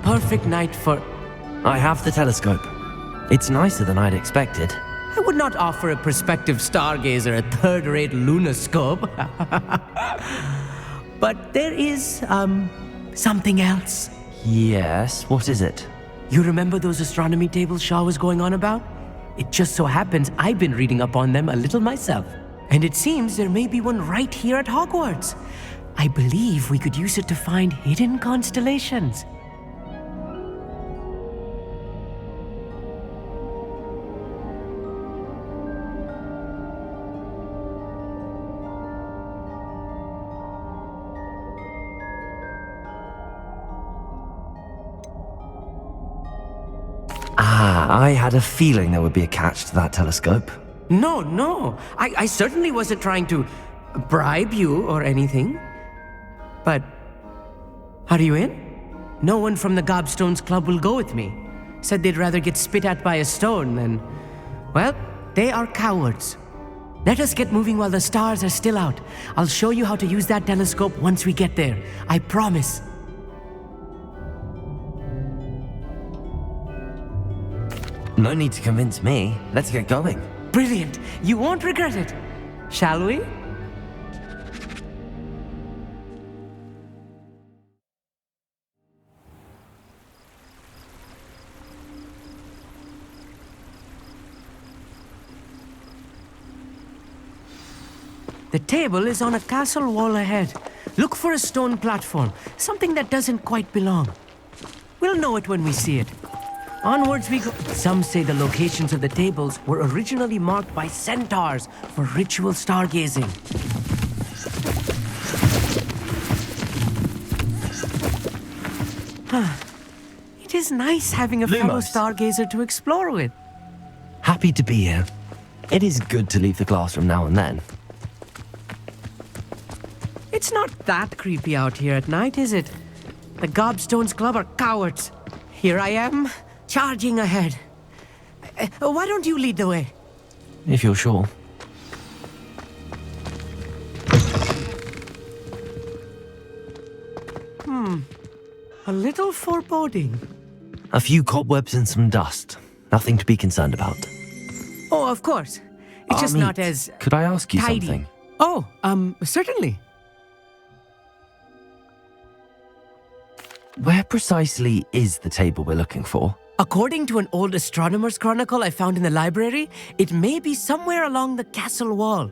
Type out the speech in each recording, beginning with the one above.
perfect night for... I have the telescope. It's nicer than I'd expected. I would not offer a prospective stargazer a third-rate lunoscope. But there is, something else. Yes, what is it? You remember those astronomy tables Shaw was going on about? It just so happens I've been reading up on them a little myself. And it seems there may be one right here at Hogwarts. I believe we could use it to find hidden constellations. I had a feeling there would be a catch to that telescope. No. I certainly wasn't trying to bribe you or anything. But, are you in? No one from the Gobstones Club will go with me. Said they'd rather get spit at by a stone than... Well, they are cowards. Let us get moving while the stars are still out. I'll show you how to use that telescope once we get there. I promise. No need to convince me. Let's get going. Brilliant. You won't regret it. Shall we? The table is on a castle wall ahead. Look for a stone platform, something that doesn't quite belong. We'll know it when we see it. Onwards we go. Some say the locations of the tables were originally marked by centaurs for ritual stargazing. It is nice having a fellow stargazer to explore with. Happy to be here. It is good to leave the classroom now and then. It's not that creepy out here at night, is it? The Gobstones Club are cowards. Here I am, charging ahead. Why don't you lead the way? If you're sure. A little foreboding. A few cobwebs and some dust. Nothing to be concerned about. Oh, of course. It's just not as Could I ask you tidy. something? Oh, certainly. Where precisely is the table we're looking for? According to an old astronomer's chronicle I found in the library, it may be somewhere along the castle wall.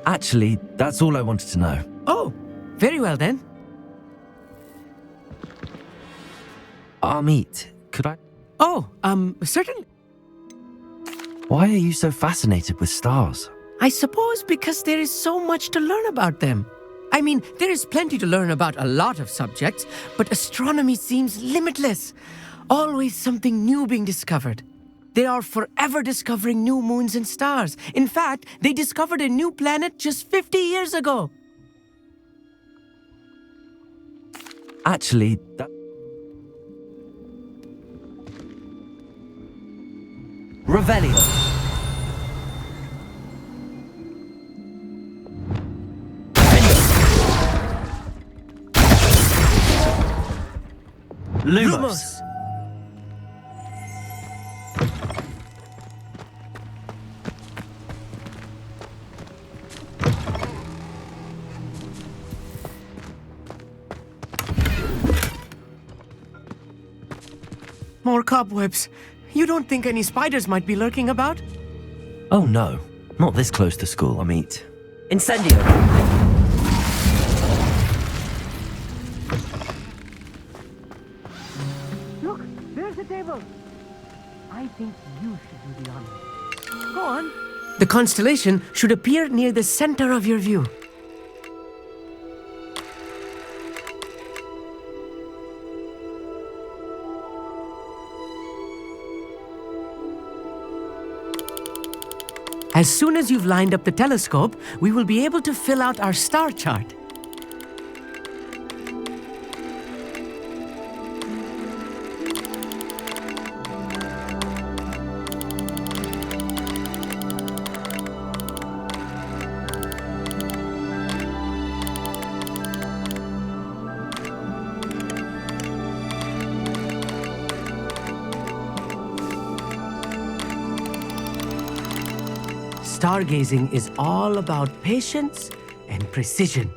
Actually, that's all I wanted to know. Oh, very well then. Amit, could I... Oh, certainly. Why are you so fascinated with stars? I suppose because there is so much to learn about them. I mean, there is plenty to learn about a lot of subjects, but astronomy seems limitless. Always something new being discovered. They are forever discovering new moons and stars. In fact, they discovered a new planet just 50 years ago. Actually, that... Revelio. Lumos. More cobwebs. You don't think any spiders might be lurking about? Oh no, not this close to school, Amit. Incendio! Look, there's the table. I think you should do the honors. Go on. The constellation should appear near the center of your view. As soon as you've lined up the telescope, we will be able to fill out our star chart. stargazing is all about patience and precision.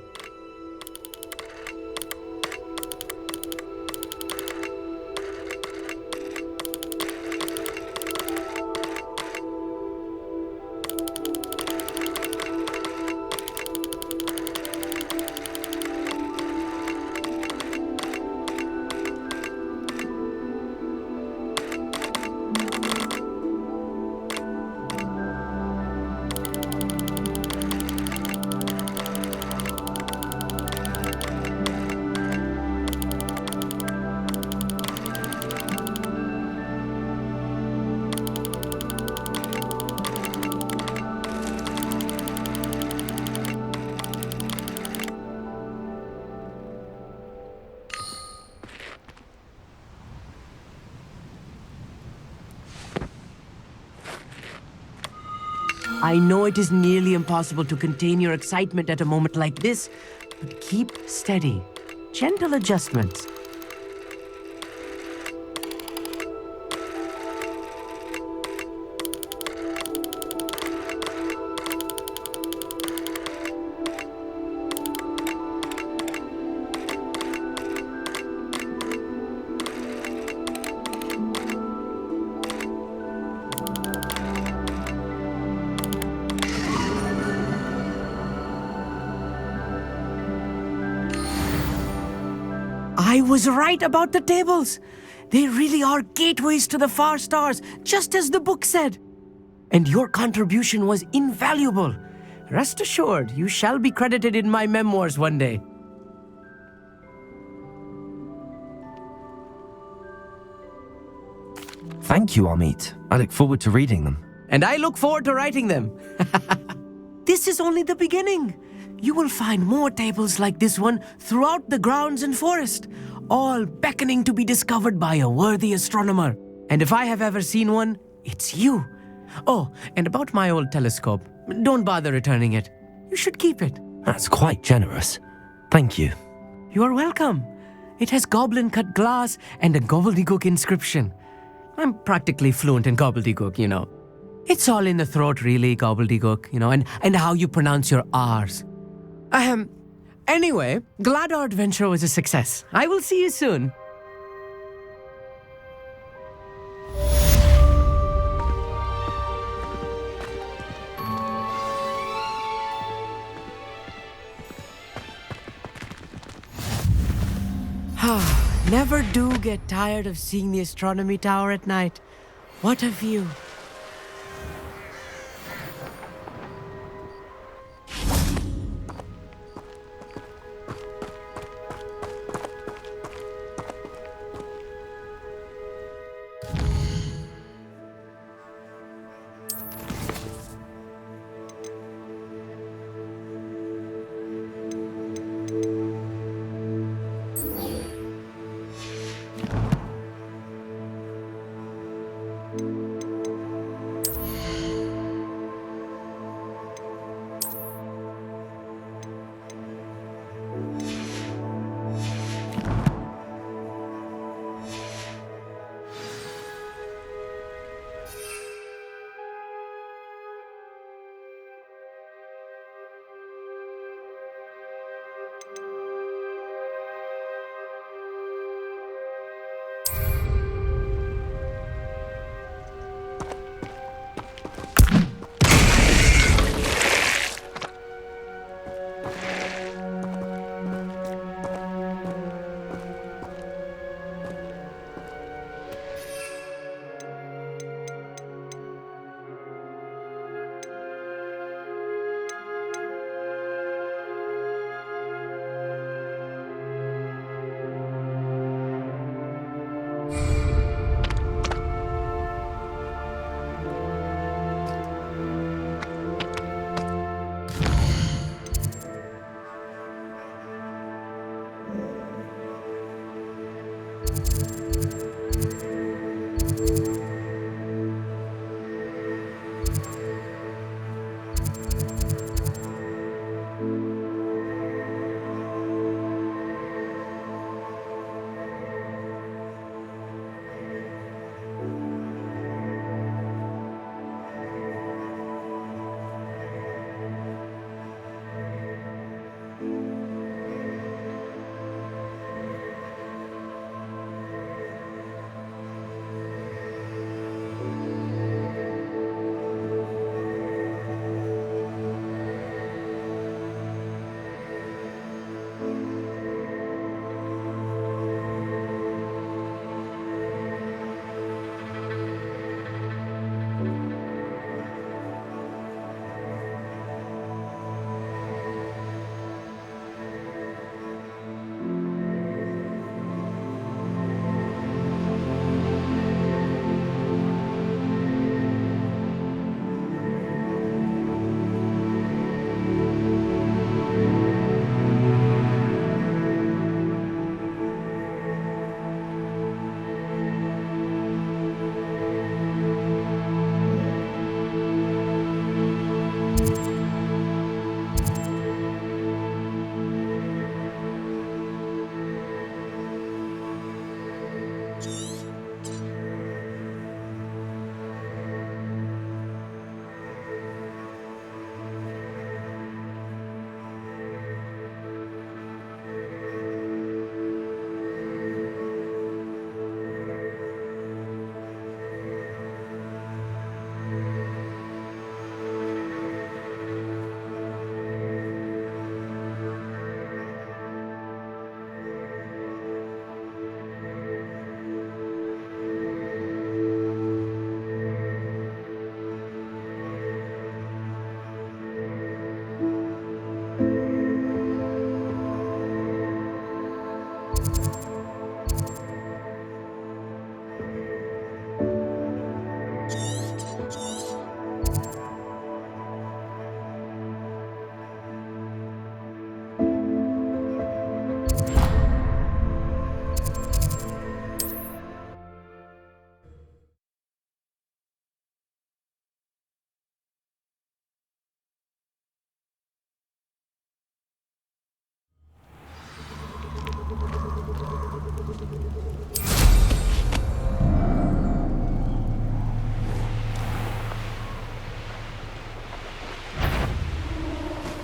I know it is nearly impossible to contain your excitement at a moment like this, but keep steady. Gentle adjustments. I was right about the tables. They really are gateways to the far stars, just as the book said. And your contribution was invaluable. Rest assured, you shall be credited in my memoirs one day. Thank you, Amit. I look forward to reading them. And I look forward to writing them. This is only the beginning. You will find more tables like this one throughout the grounds and forest, all beckoning to be discovered by a worthy astronomer. And if I have ever seen one, it's you. Oh, and about my old telescope, don't bother returning it. You should keep it. That's quite generous. Thank you. You are welcome. It has goblin-cut glass and a gobbledygook inscription. I'm practically fluent in gobbledygook, you know. It's all in the throat, really, gobbledygook, you know, and how you pronounce your R's. Anyway, glad our adventure was a success. I will see you soon. Never do get tired of seeing the astronomy tower at night. What a view.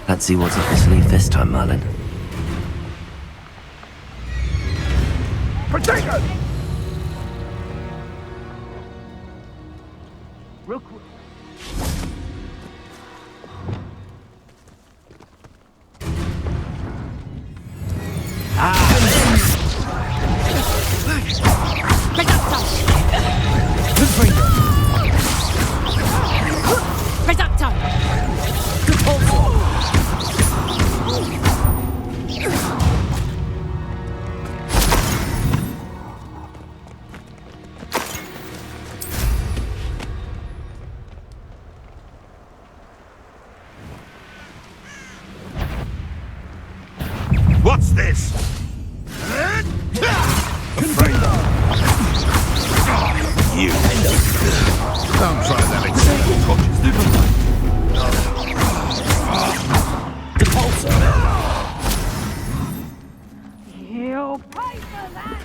Let's see what's up your sleeve this time, Merlin. Potato! What's this? Afraid of you. Don't try that You'll pay for that!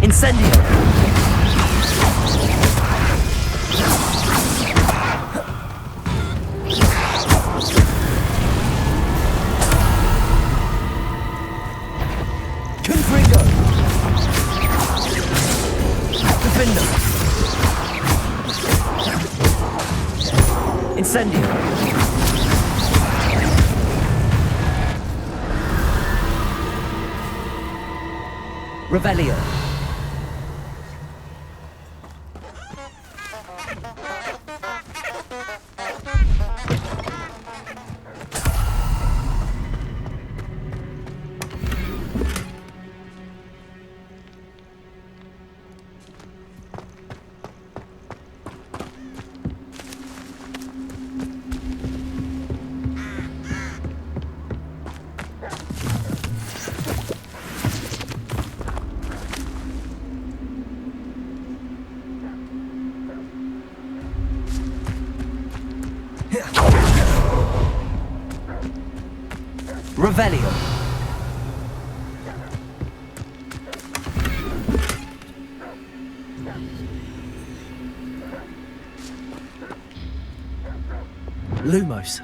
Incendio! Confringo! Defender! Incendio! Revelio! Revelio. Lumos.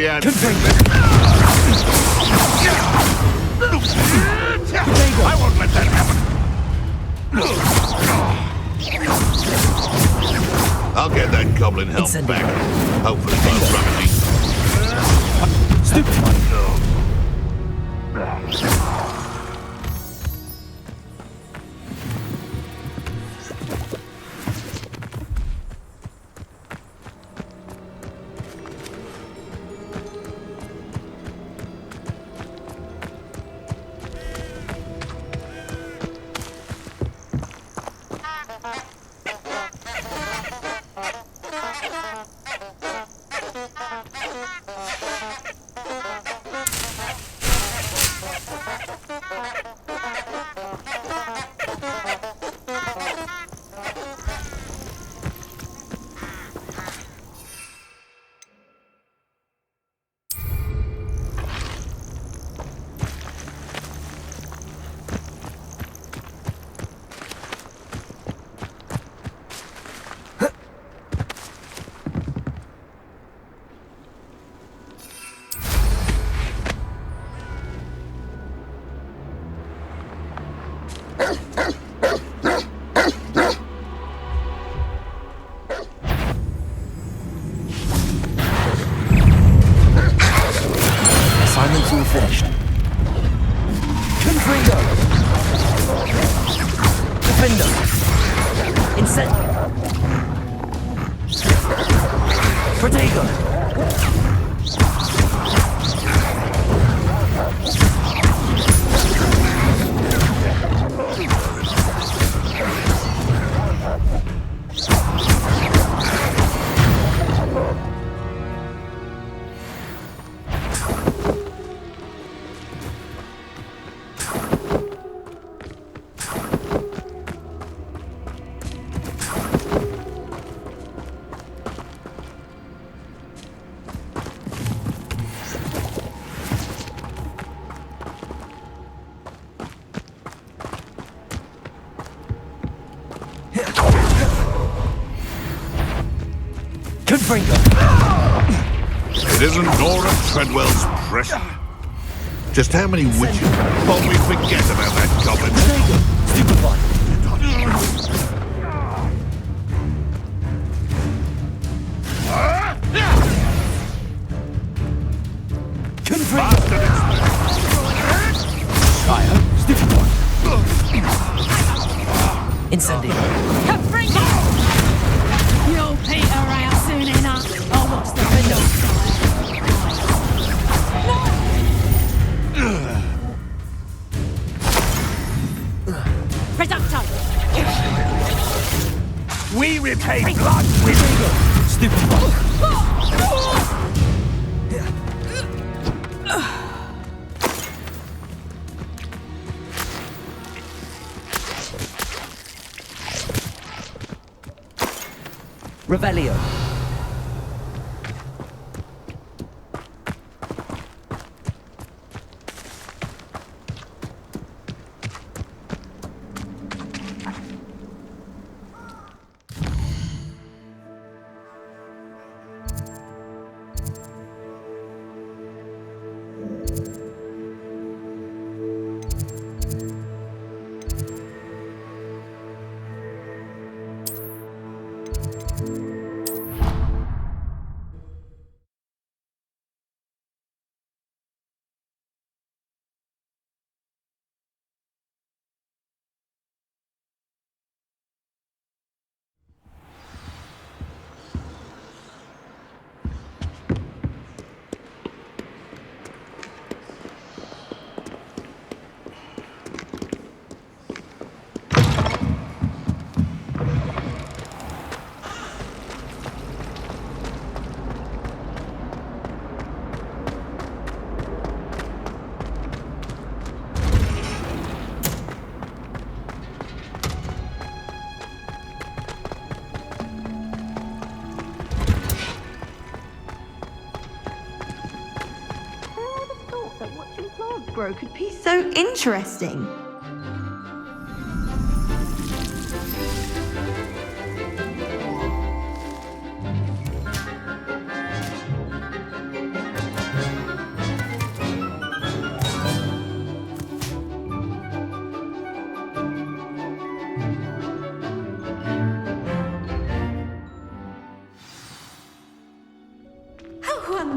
we had I won't let that happen. I'll get that goblin helm back. Hopefully both remedies. Stupid one. Assignment's all finished. Confringo! Defender! Incendio! Protego! Confringo! It isn't Nora Treadwell's pressure. Just how many witches will we forget about that goblin? Stupid one! Confringo! Sire, stupid one! Incendio! Confringo! You'll peter out soon enough. I'll watch the window. Reducto! We repay blood with Stupid one! Revelio. Grow could be so interesting.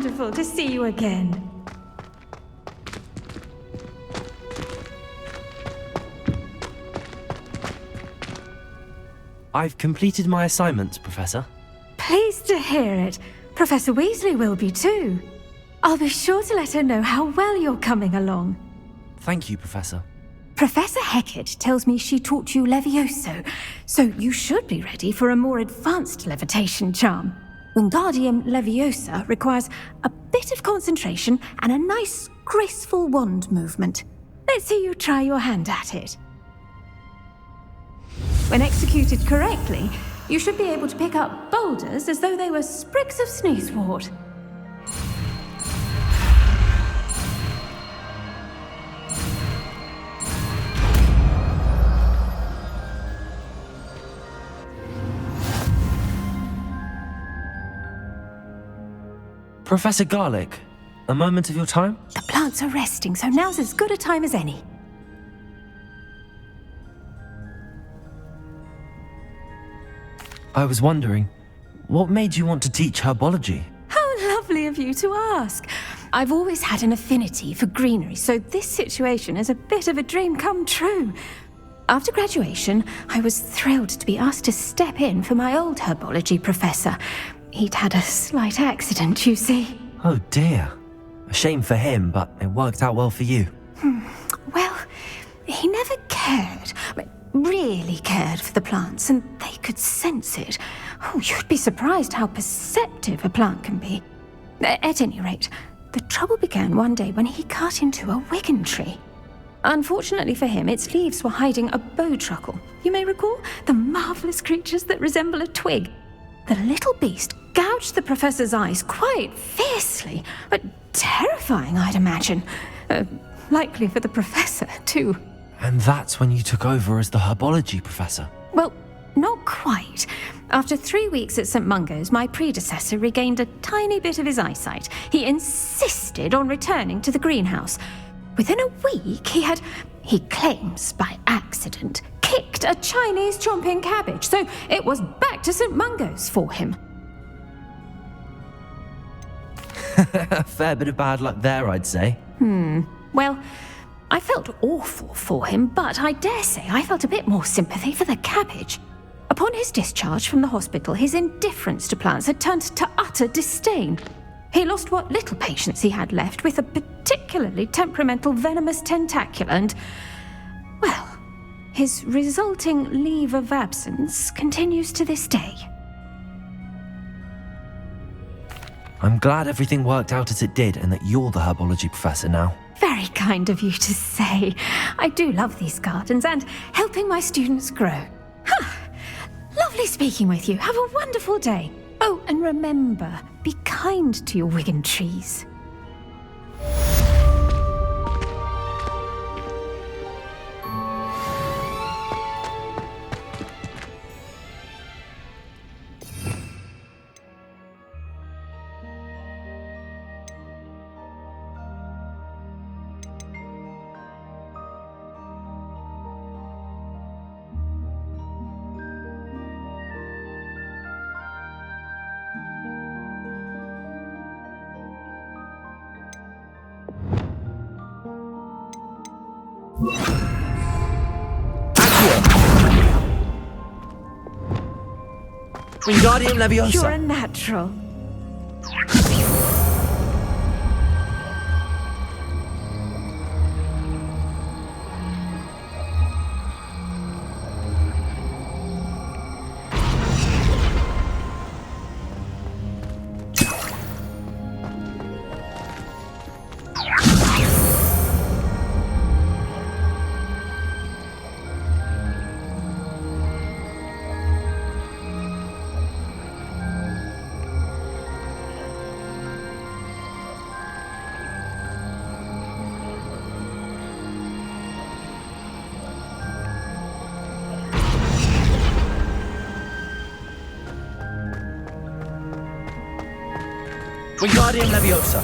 wonderful to see you again. I've completed my assignment, Professor. Pleased to hear it. Professor Weasley will be too. I'll be sure to let her know how well you're coming along. Thank you, Professor. Professor Hecat tells me she taught you Levioso, so you should be ready for a more advanced levitation charm. Wingardium Leviosa requires a bit of concentration and a nice, graceful wand movement. Let's see you try your hand at it. When executed correctly, you should be able to pick up boulders as though they were sprigs of sneezewort. Professor Garlick, a moment of your time? The plants are resting, so now's as good a time as any. I was wondering, what made you want to teach herbology? How lovely of you to ask. I've always had an affinity for greenery, so this situation is a bit of a dream come true. After graduation, I was thrilled to be asked to step in for my old herbology professor. He'd had a slight accident, you see. Oh dear. A shame for him, but it worked out well for you. Well, he never cared, really cared for the plants, and they could sense it. Oh, you'd be surprised how perceptive a plant can be. At any rate, the trouble began one day when he cut into a Wigan tree. Unfortunately for him, its leaves were hiding a bowtruckle. You may recall the marvellous creatures that resemble a twig. The little beast gouged the professor's eyes quite fiercely, but terrifying, I'd imagine. Likely for the professor, too. And that's when you took over as the herbology professor? Well, not quite. After 3 weeks at St. Mungo's, my predecessor regained a tiny bit of his eyesight. He insisted on returning to the greenhouse. Within a week, he claims by accident, kicked a Chinese chomping cabbage, so it was back to St. Mungo's for him. A fair bit of bad luck there, I'd say. Well, I felt awful for him, but I dare say I felt a bit more sympathy for the cabbage. Upon his discharge from the hospital, his indifference to plants had turned to utter disdain. He lost what little patience he had left with a particularly temperamental venomous tentacula and, well, his resulting leave of absence continues to this day. I'm glad everything worked out as it did and that you're the herbology professor now. Very kind of you to say. I do love these gardens and helping my students grow. Lovely speaking with you. Have a wonderful day. Oh, and remember, be kind to your Wigan trees. Wingardium Leviosa! You're a natural. Wingardium Leviosa!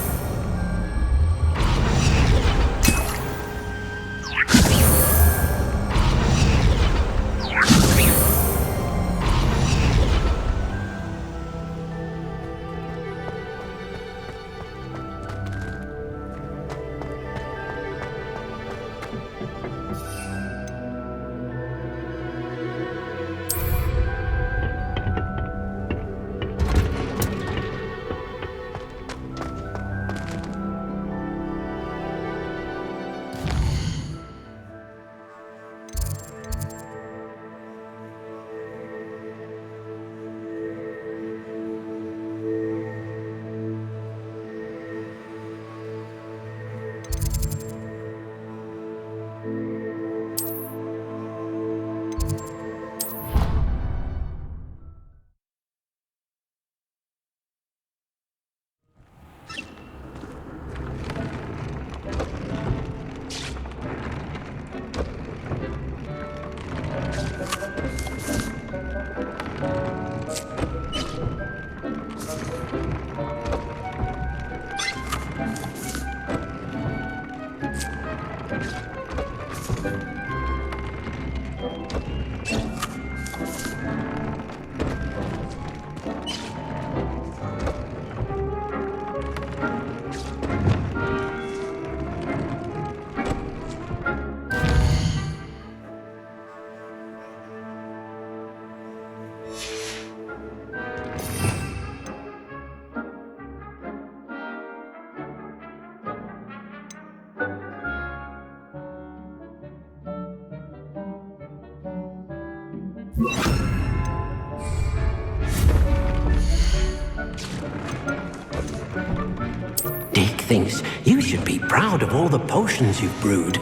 Dick thinks you should be proud of all the potions you've brewed.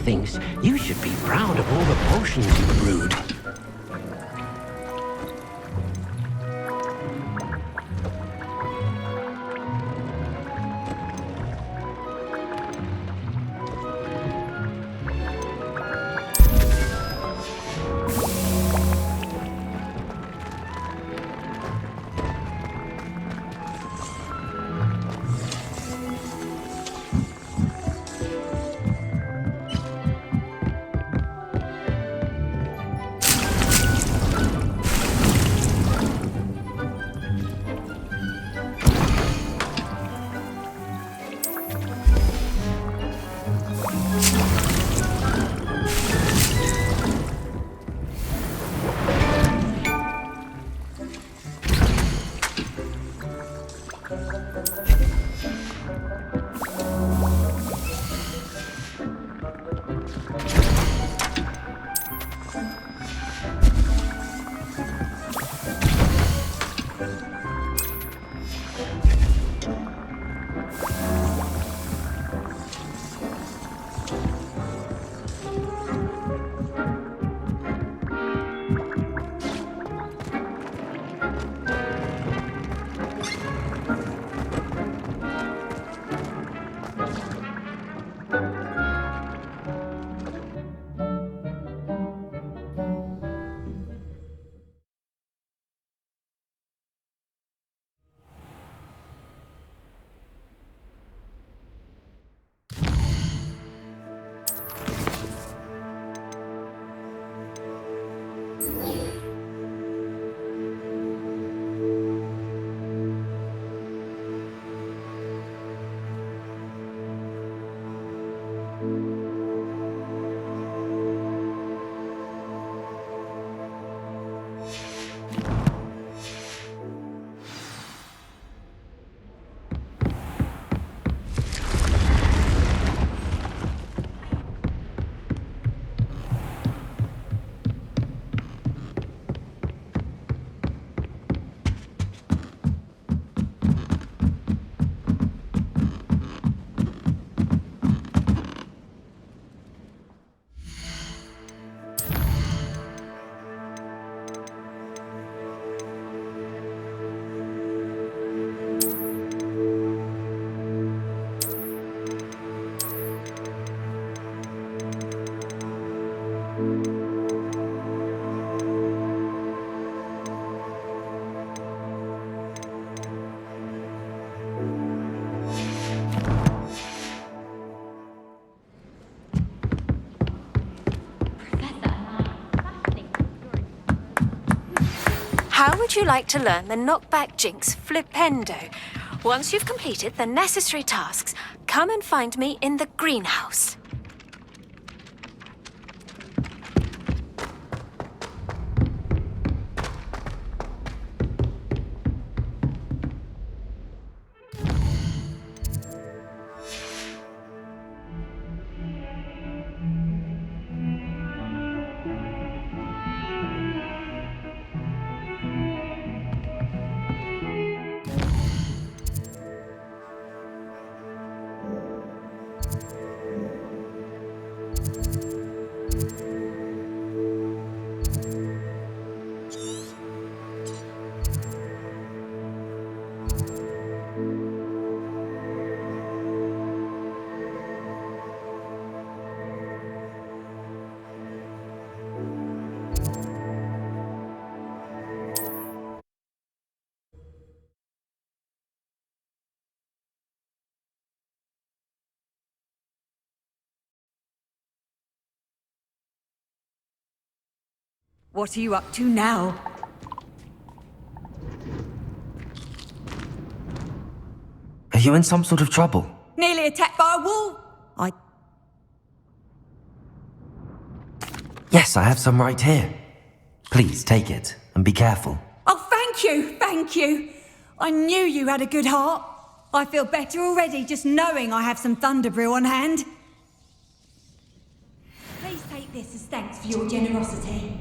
Thinks you should be proud of all the potions you brewed. How would you like to learn the knockback jinx flipendo? Once you've completed the necessary tasks, come and find me in the greenhouse. What are you up to now? Are you in some sort of trouble? Nearly attacked by a wall? Yes, I have some right here. Please take it and be careful. Oh, thank you. I knew you had a good heart. I feel better already just knowing I have some Thunderbrew on hand. Please take this as thanks for your generosity.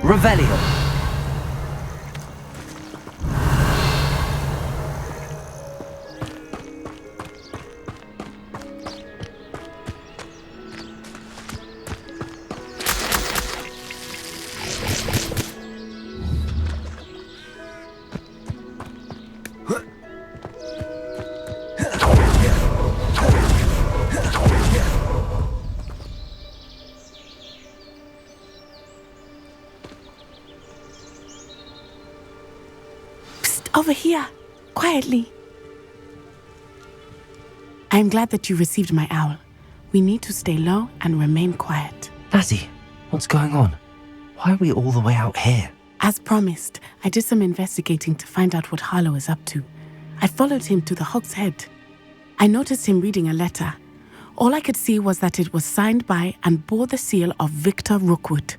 Revelio. Over here, quietly. I am glad that you received my owl. We need to stay low and remain quiet. Natty, what's going on? Why are we all the way out here? As promised, I did some investigating to find out what Harlow is up to. I followed him to the Hog's Head. I noticed him reading a letter. All I could see was that it was signed by and bore the seal of Victor Rookwood.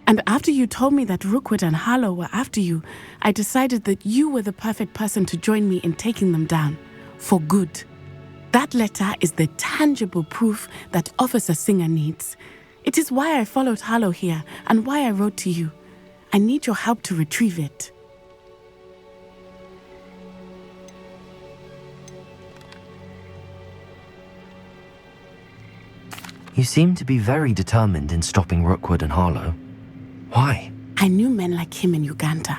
And after you told me that Rookwood and Harlow were after you, I decided that you were the perfect person to join me in taking them down. For good. That letter is the tangible proof that Officer Singer needs. It is why I followed Harlow here and why I wrote to you. I need your help to retrieve it. You seem to be very determined in stopping Rookwood and Harlow. Why? I knew men like him in Uganda.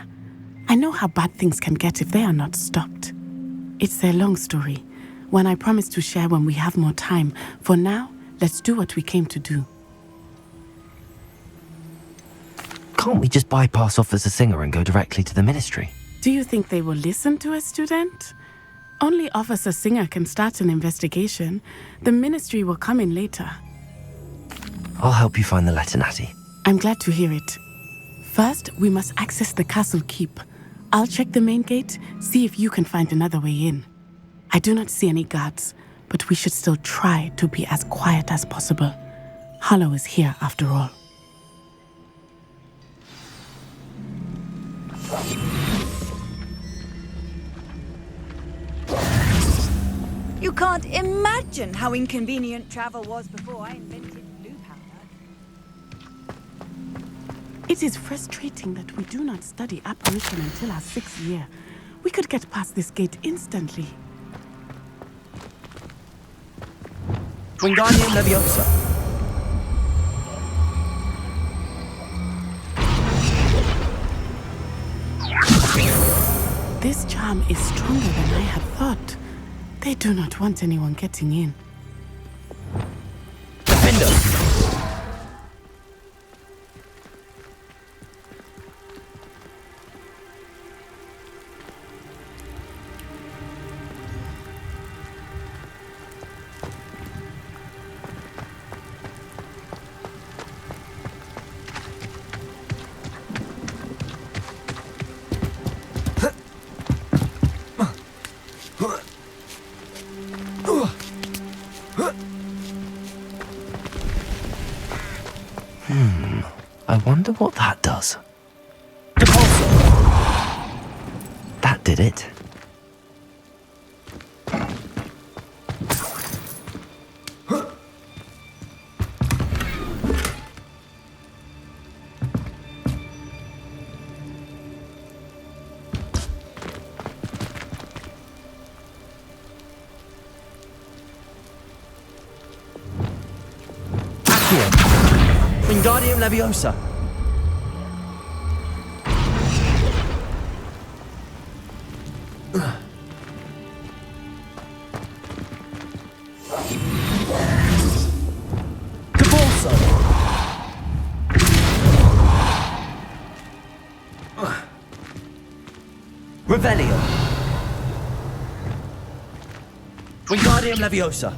I know how bad things can get if they are not stopped. It's a long story, one I promise to share when we have more time. For now, let's do what we came to do. Can't we just bypass Officer Singer and go directly to the ministry? Do you think they will listen to a student? Only Officer Singer can start an investigation. The ministry will come in later. I'll help you find the letter, Natty. I'm glad to hear it. First, we must access the castle keep. I'll check the main gate, see if you can find another way in. I do not see any guards, but we should still try to be as quiet as possible. Harlow is here after all. You can't imagine how inconvenient travel was before I invented blue powder. It is frustrating that we do not study apparition until our 6th year. We could get past this gate instantly. Wingardium Leviosa. This charm is stronger than I had thought. They do not want anyone getting in. Defender. I wonder what that does. That did it. Wingardium Leviosa. Capulso. Revelio. Wingardium Leviosa.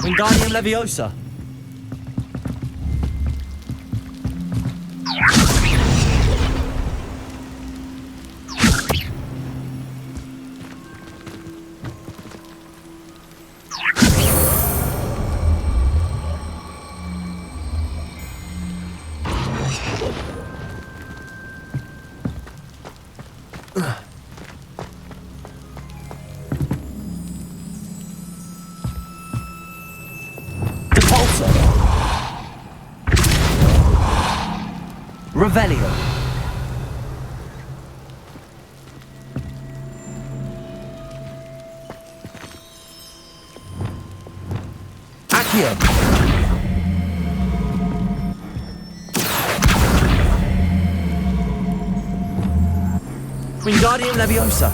Wingardium Leviosa. Revelio. Accio! Wingardium Leviosa!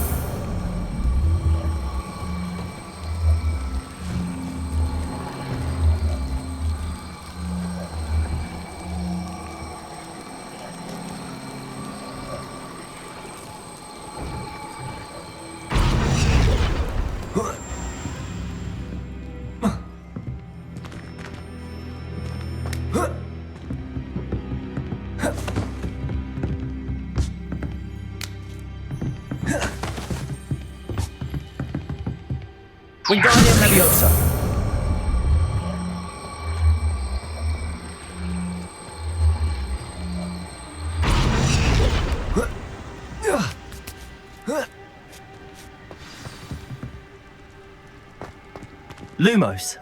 Wingardium Leviosa! Lumos!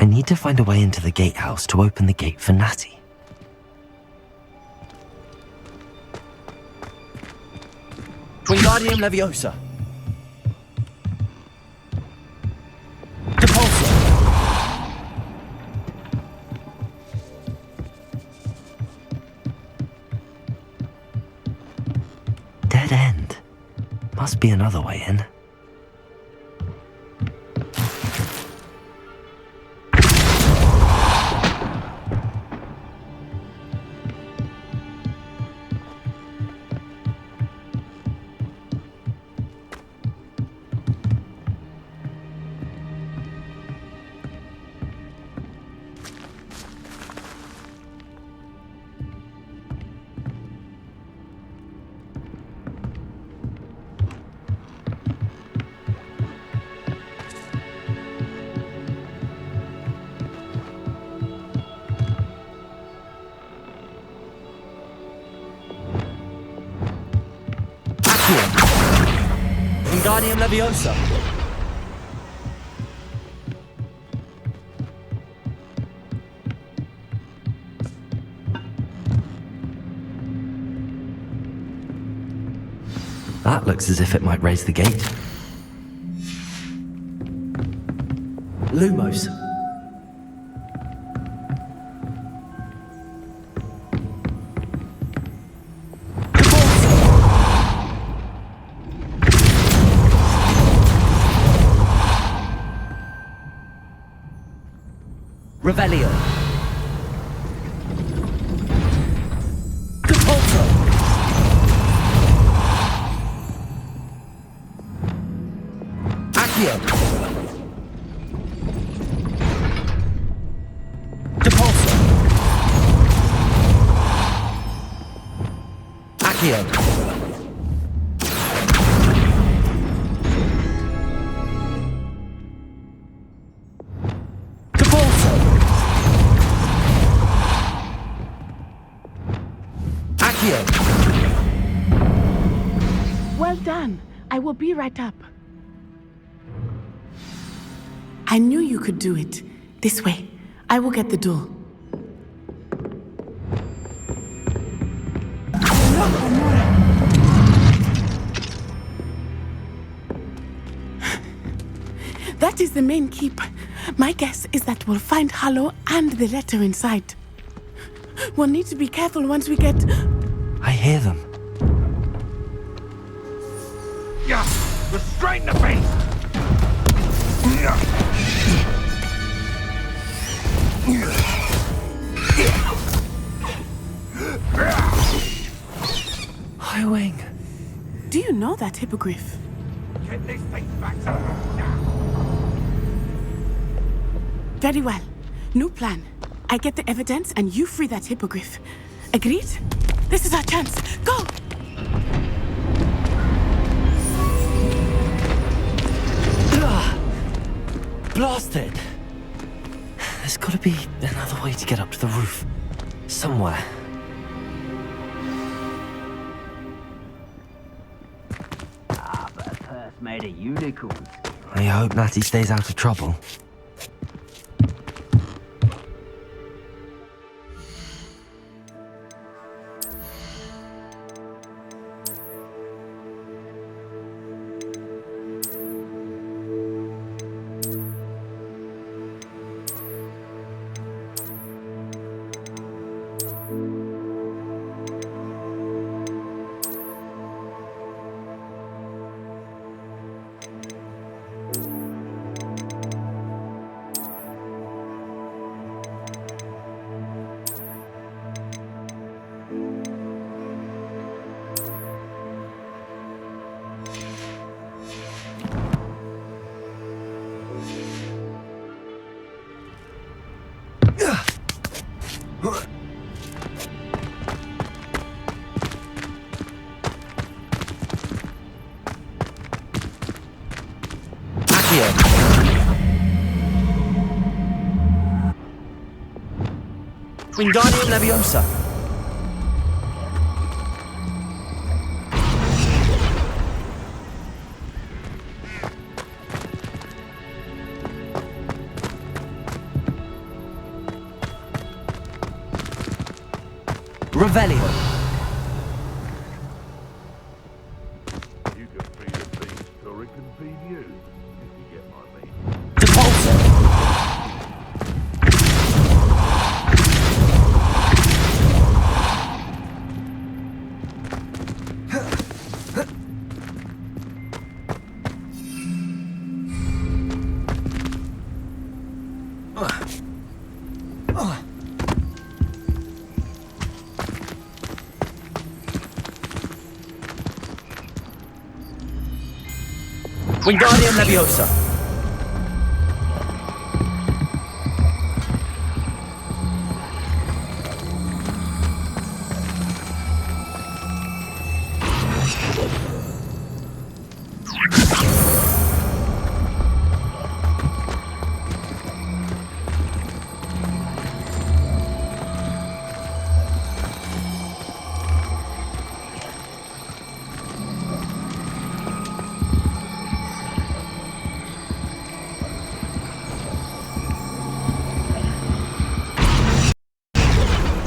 I need to find a way into the gatehouse to open the gate for Natty. Wingardium Leviosa! Depulso! Dead end. Must be another way in. Wingardium Leviosa! That looks as if it might raise the gate. Lumos! Revelio. Accio. Depulso. Accio. Depulso. Accio. Well done. I will be right up. I knew you could do it. This way. I will get the door. That is the main keep. My guess is that we'll find Harlow and the letter inside. We'll need to be careful once we get... I hear them. Yeah, restrain the beast! Highwing. Do you know that hippogriff? Get this thing back to now! Very well. New plan. I get the evidence and you free that hippogriff. Agreed? This is our chance. Go! Blasted! There's gotta be another way to get up to the roof. Somewhere. But first made of unicorns. I hope Natty stays out of trouble. Wingardium Leviosa. Revelio. You can feed a beast, or it can feed you, if you get my meaning. Depulso. Wingardium Leviosa.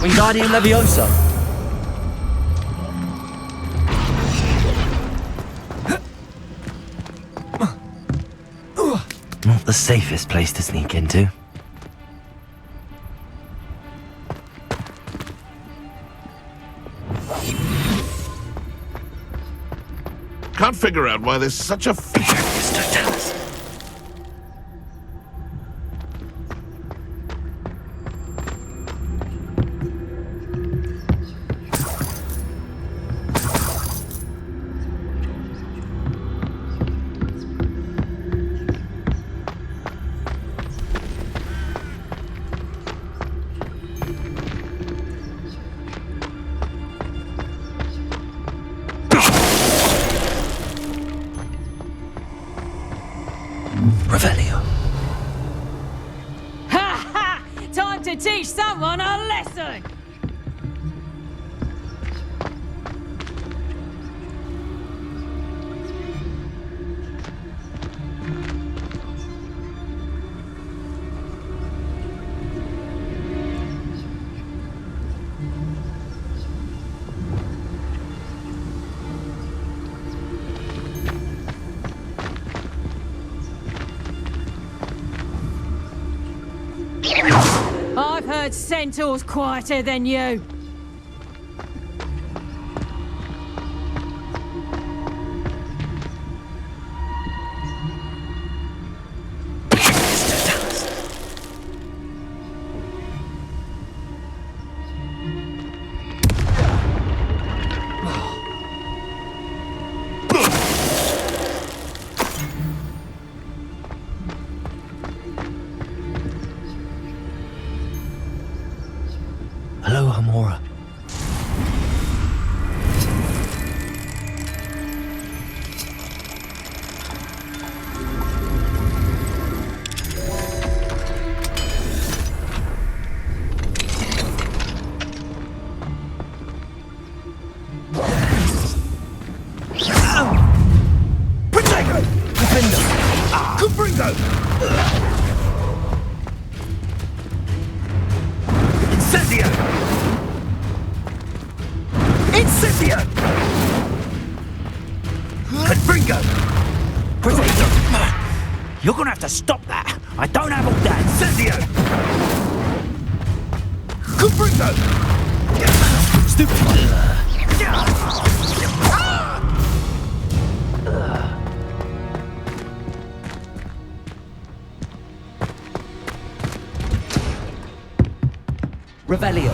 Wingardium Leviosa. Not the safest place to sneak into. Can't figure out why there's such a teach someone a lesson! I've heard centaurs quieter than you. Hello, Hamora. You're gonna have to stop that. I don't have all that. Incendio! Confringo! Revelio.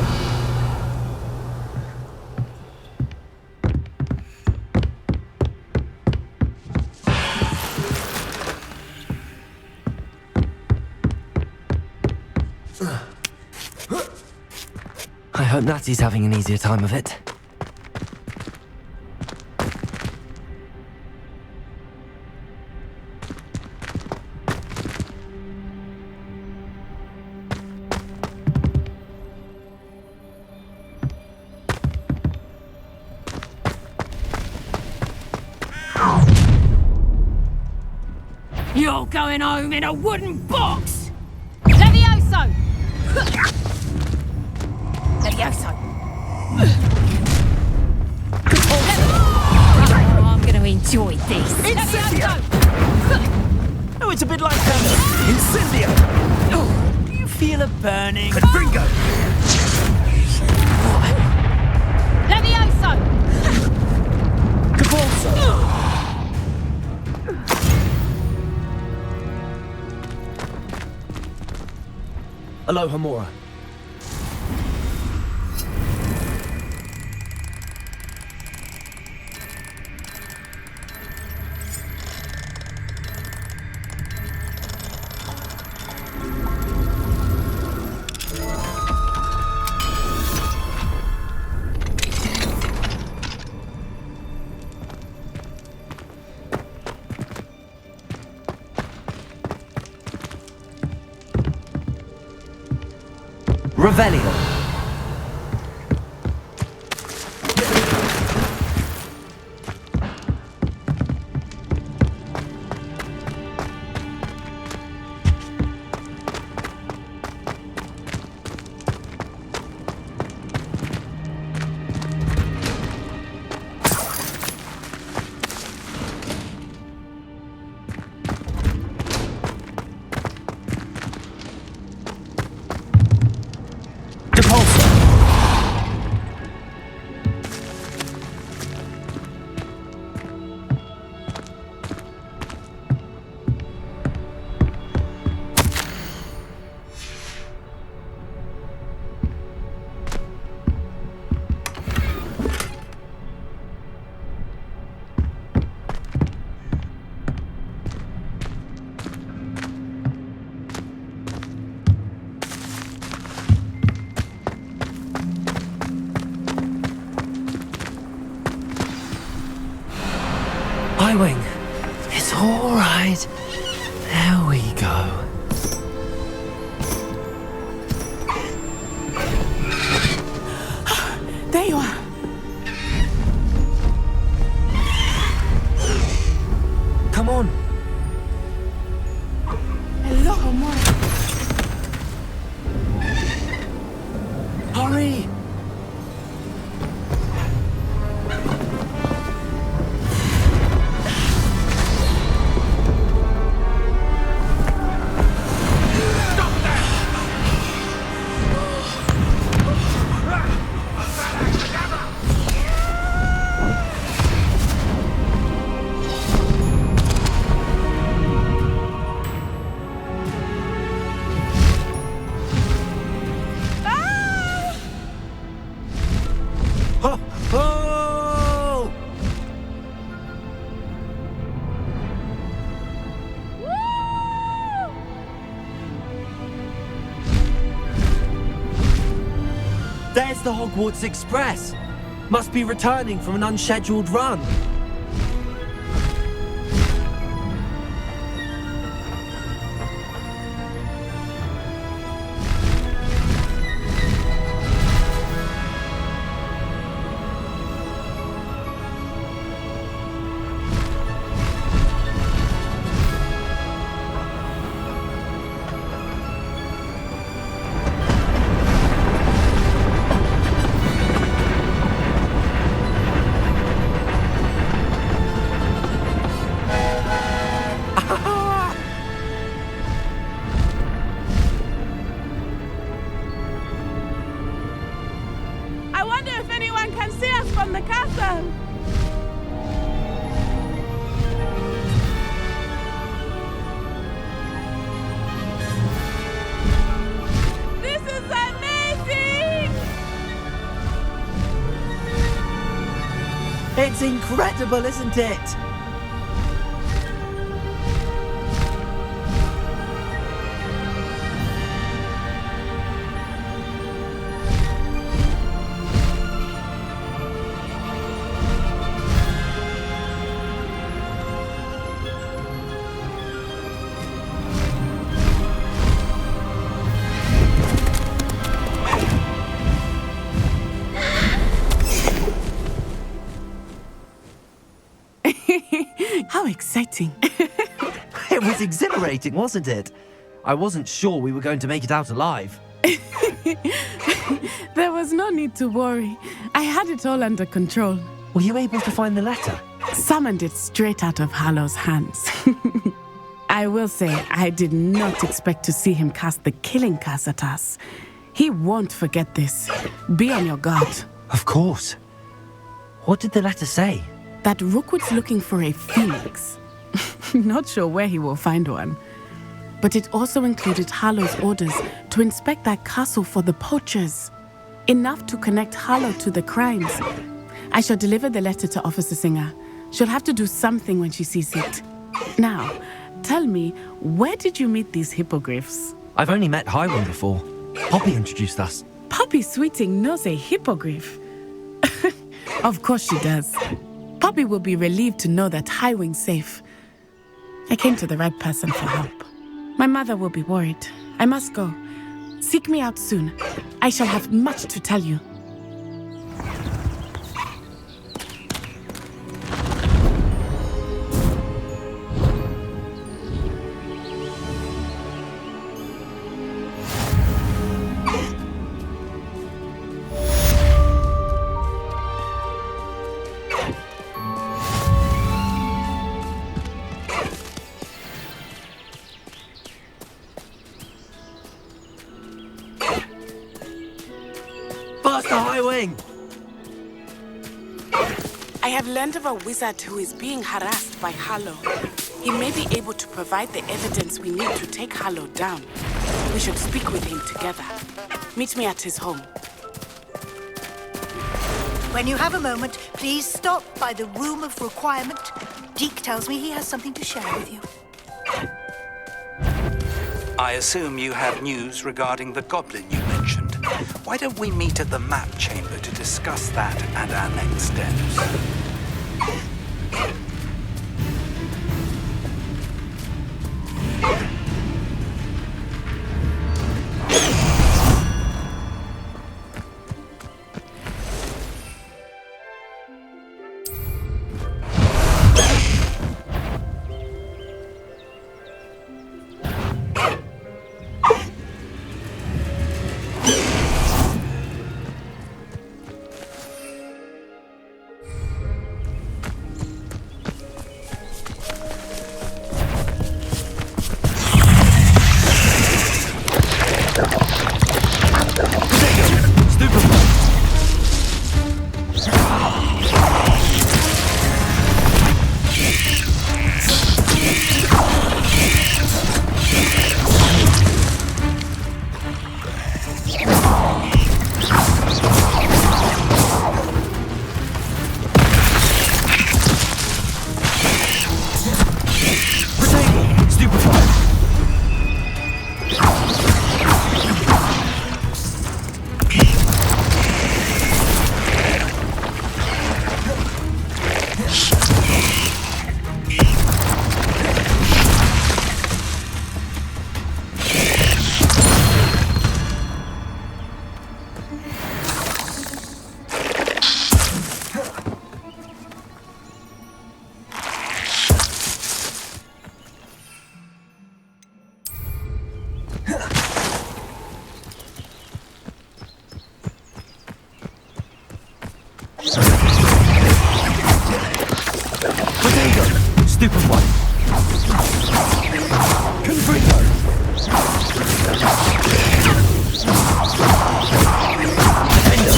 I hope Natty's having an easier time of it. You're going home in a wooden box! Levioso! Levioso! Oh, I'm going to enjoy this. Levioso! Oh, it's a bit like Incendio! Oh, do you feel a burning? Confringo! Levioso! Hello, Hamora. Revelio. Wing. It's all right. There we go. you are. Come on. Hello, Amor. Hurry! Oh! There's the Hogwarts Express. Must be returning from an unscheduled run. I wonder if anyone can see us from the castle. This is amazing! It's incredible, isn't it? How exciting. It was exhilarating, wasn't it? I wasn't sure we were going to make it out alive. There was no need to worry. I had it all under control. Were you able to find the letter? Summoned it straight out of Hallow's hands. I will say, I did not expect to see him cast the killing curse at us. He won't forget this. Be on your guard. Of course. What did the letter say? That Rookwood's looking for a phoenix. Not sure where he will find one. But it also included Harlow's orders to inspect that castle for the poachers. Enough to connect Harlow to the crimes. I shall deliver the letter to Officer Singer. She'll have to do something when she sees it. Now, tell me, where did you meet these hippogriffs? I've only met Highwing before. Poppy introduced us. Poppy Sweeting knows a hippogriff. Of course she does. Poppy will be relieved to know that Highwing's safe. I came to the right person for help. My mother will be worried. I must go. Seek me out soon. I shall have much to tell you. Faster, Highwing! I have learned of a wizard who is being harassed by Harlow. He may be able to provide the evidence we need to take Harlow down. We should speak with him together. Meet me at his home. When you have a moment, please stop by the Room of Requirement. Deke tells me he has something to share with you. I assume you have news regarding the goblin you mentioned. Why don't we meet at the map chamber to discuss that and our next steps? stupid one. Confringo. Defender.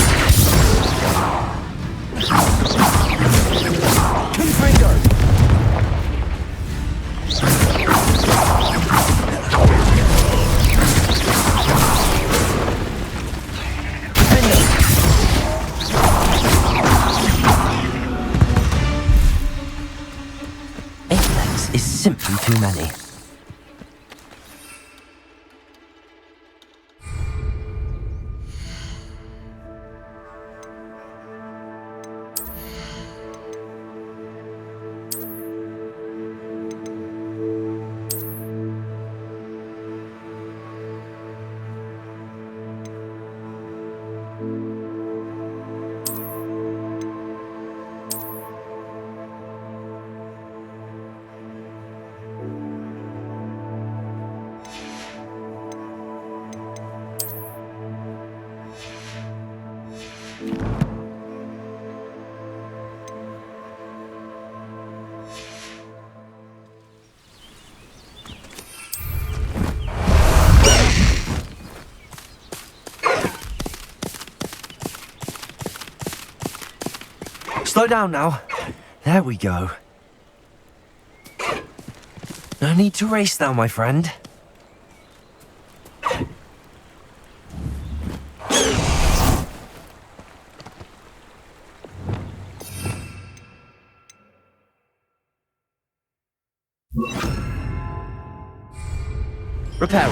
Confringo. Is simply too many. Slow down now. There we go. No need to race now, my friend. Repair.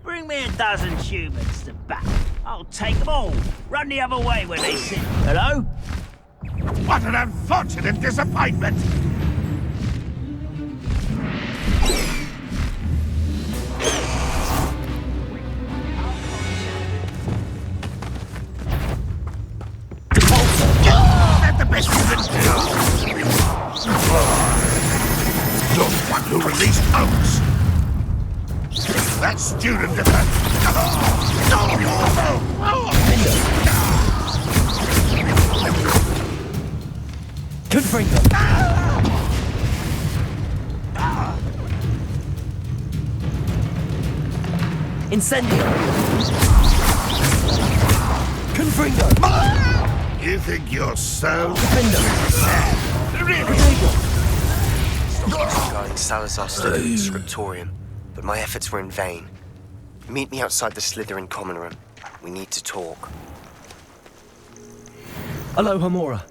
Bring me a dozen humans to battle. I'll take them all. Run the other way when they sit. Hello? What an unfortunate disappointment! That's the best you can do! You're the one who released Oaks! That student of a... Confringo. Incendio. Confringo. You think you're so... Regarding Salazar's study in the scriptorium, but my efforts were in vain. Meet me outside the Slytherin common room. We need to talk. Hello, Hamora.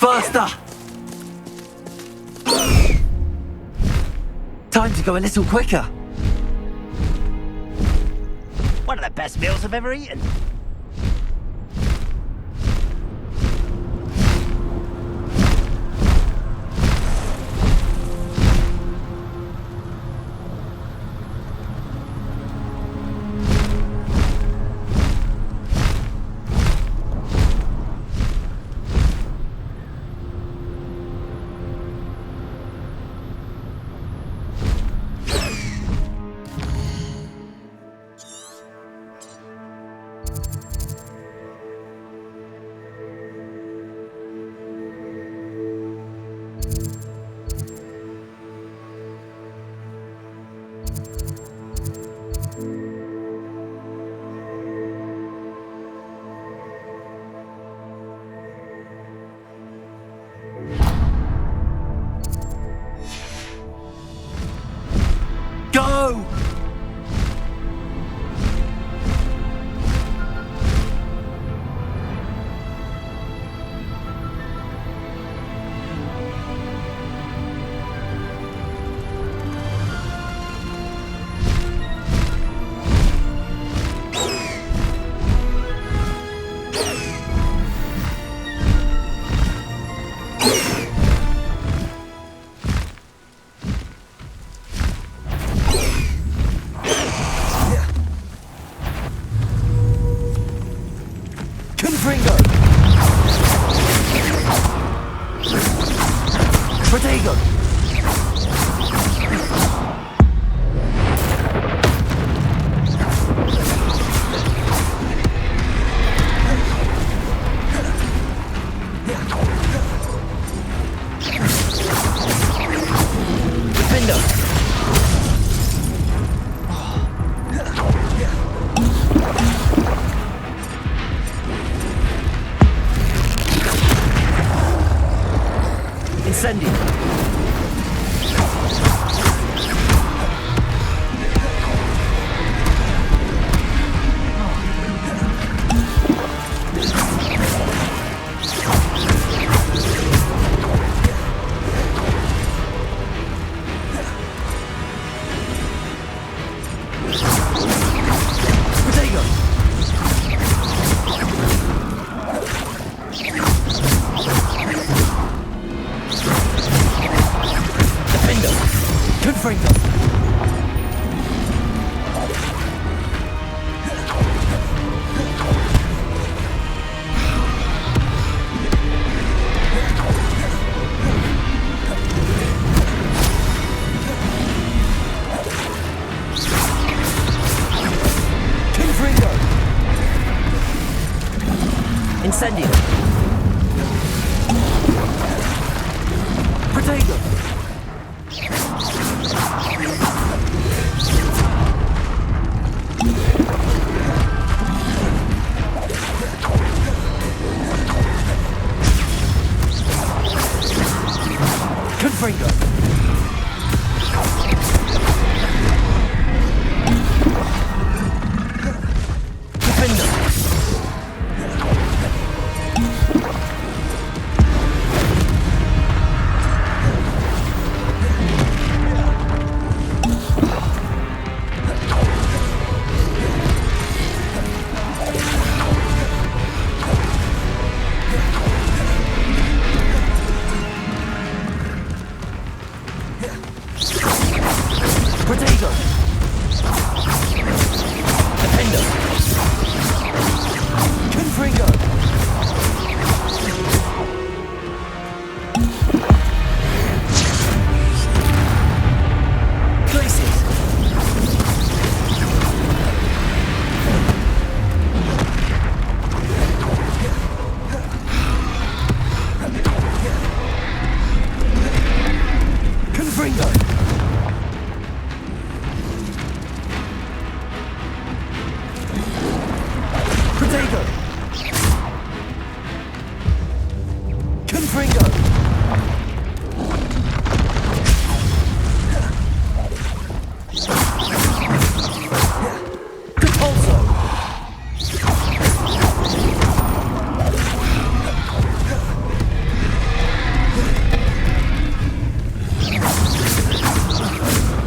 Faster! Time to go a little quicker. One of the best meals I've ever eaten. Go! Confringo! Protego! Defender! Incendio! Incendio. Protego. Confringo. Defender. Protego. Defender. Confringo. Places. Confringo. Protego. Confringo. Repulso.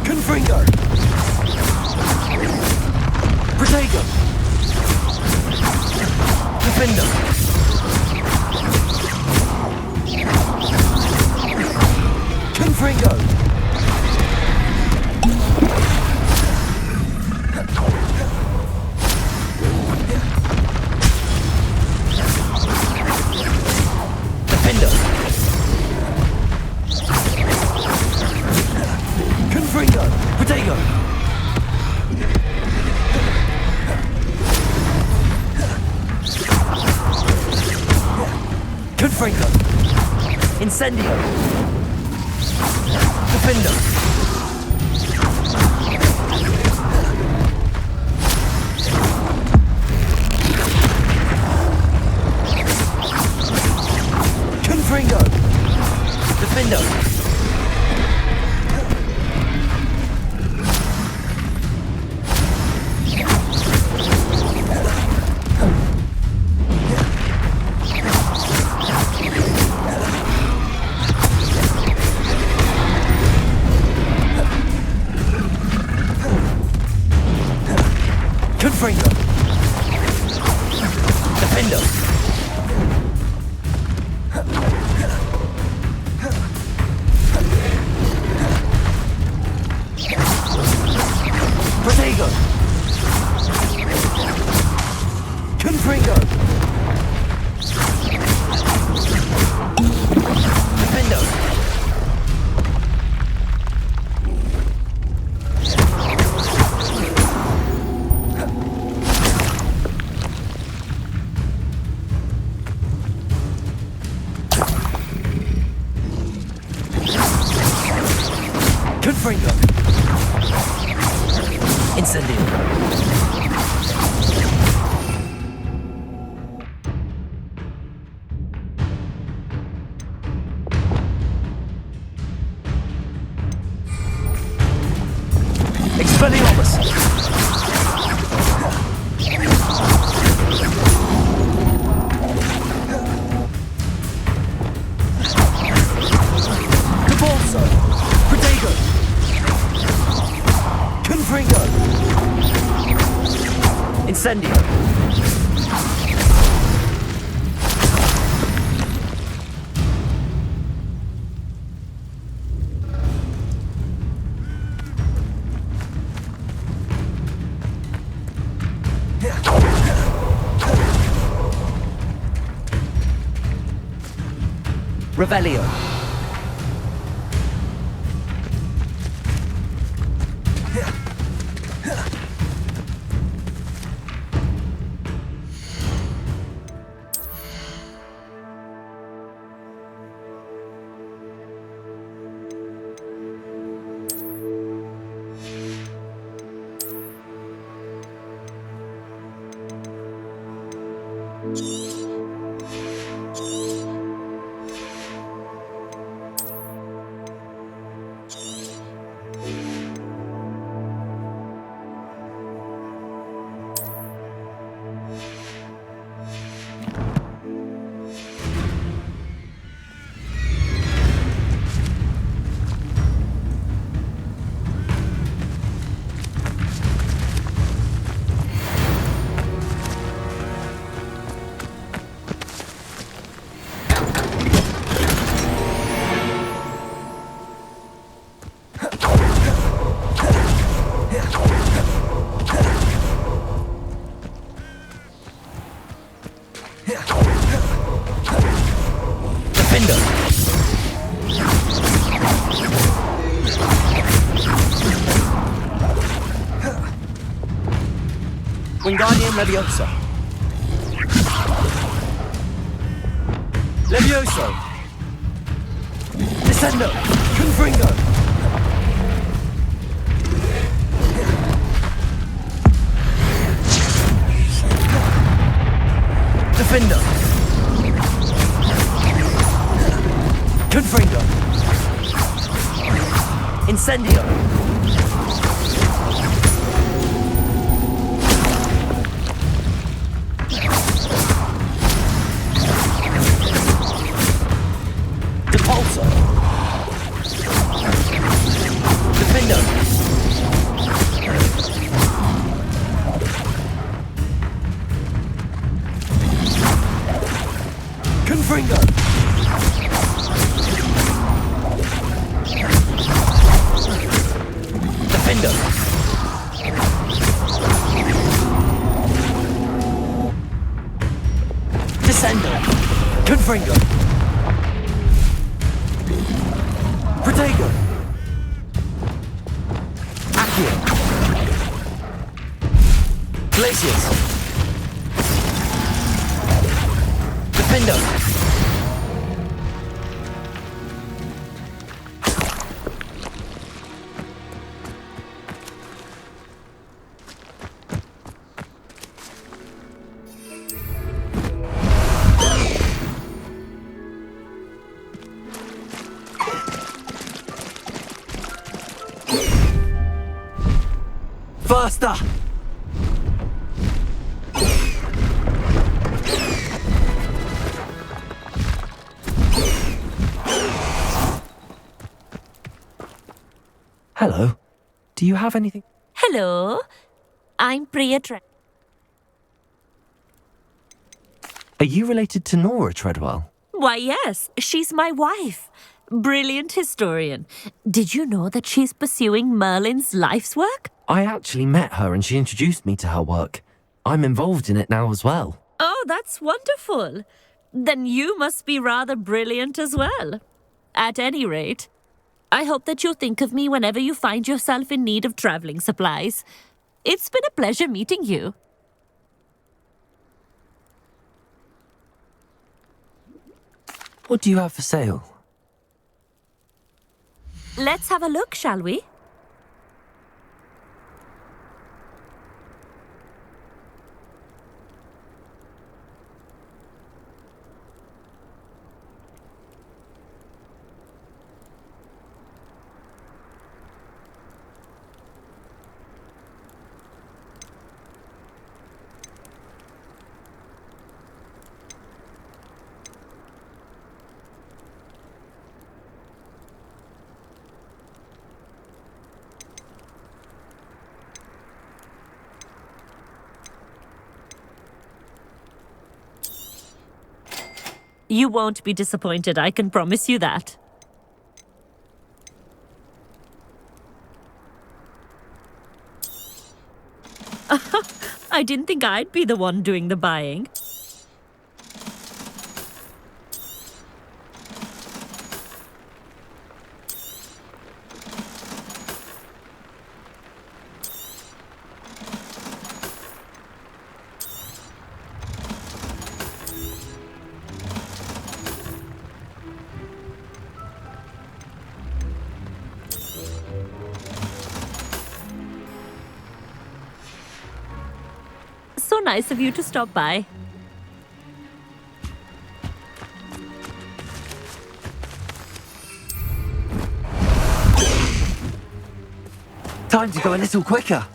Confringo. Protego. Defender. Confringo. Defender. Confringo. Protego. Confringo. Incendio. Defender. Confringo. Defender. Confringo. Defender. Protego. Confringo. Defender. Confringo. Incendio. Expelliarmus. Repulso. Protego. Confringo. Incendio. Revelio. Wingardium Leviosa. Levioso. Descendo. Confringo. Defendo. Confringo. Incendio. Confringo! Defendo! Descendo! Confringo! Protego! Accio! Glacius! Defendo! Faster! Hello. Do you have anything? Hello. I'm Priya Are you related to Nora Treadwell? Why, yes. She's my wife. Brilliant historian. Did you know that she's pursuing Merlin's life's work? I actually met her and she introduced me to her work. I'm involved in it now as well. Oh, that's wonderful. Then you must be rather brilliant as well. At any rate, I hope that you'll think of me whenever you find yourself in need of traveling supplies. It's been a pleasure meeting you. What do you have for sale? Let's have a look, shall we? You won't be disappointed, I can promise you that. I didn't think I'd be the one doing the buying. So nice of you to stop by. Time to go a little quicker.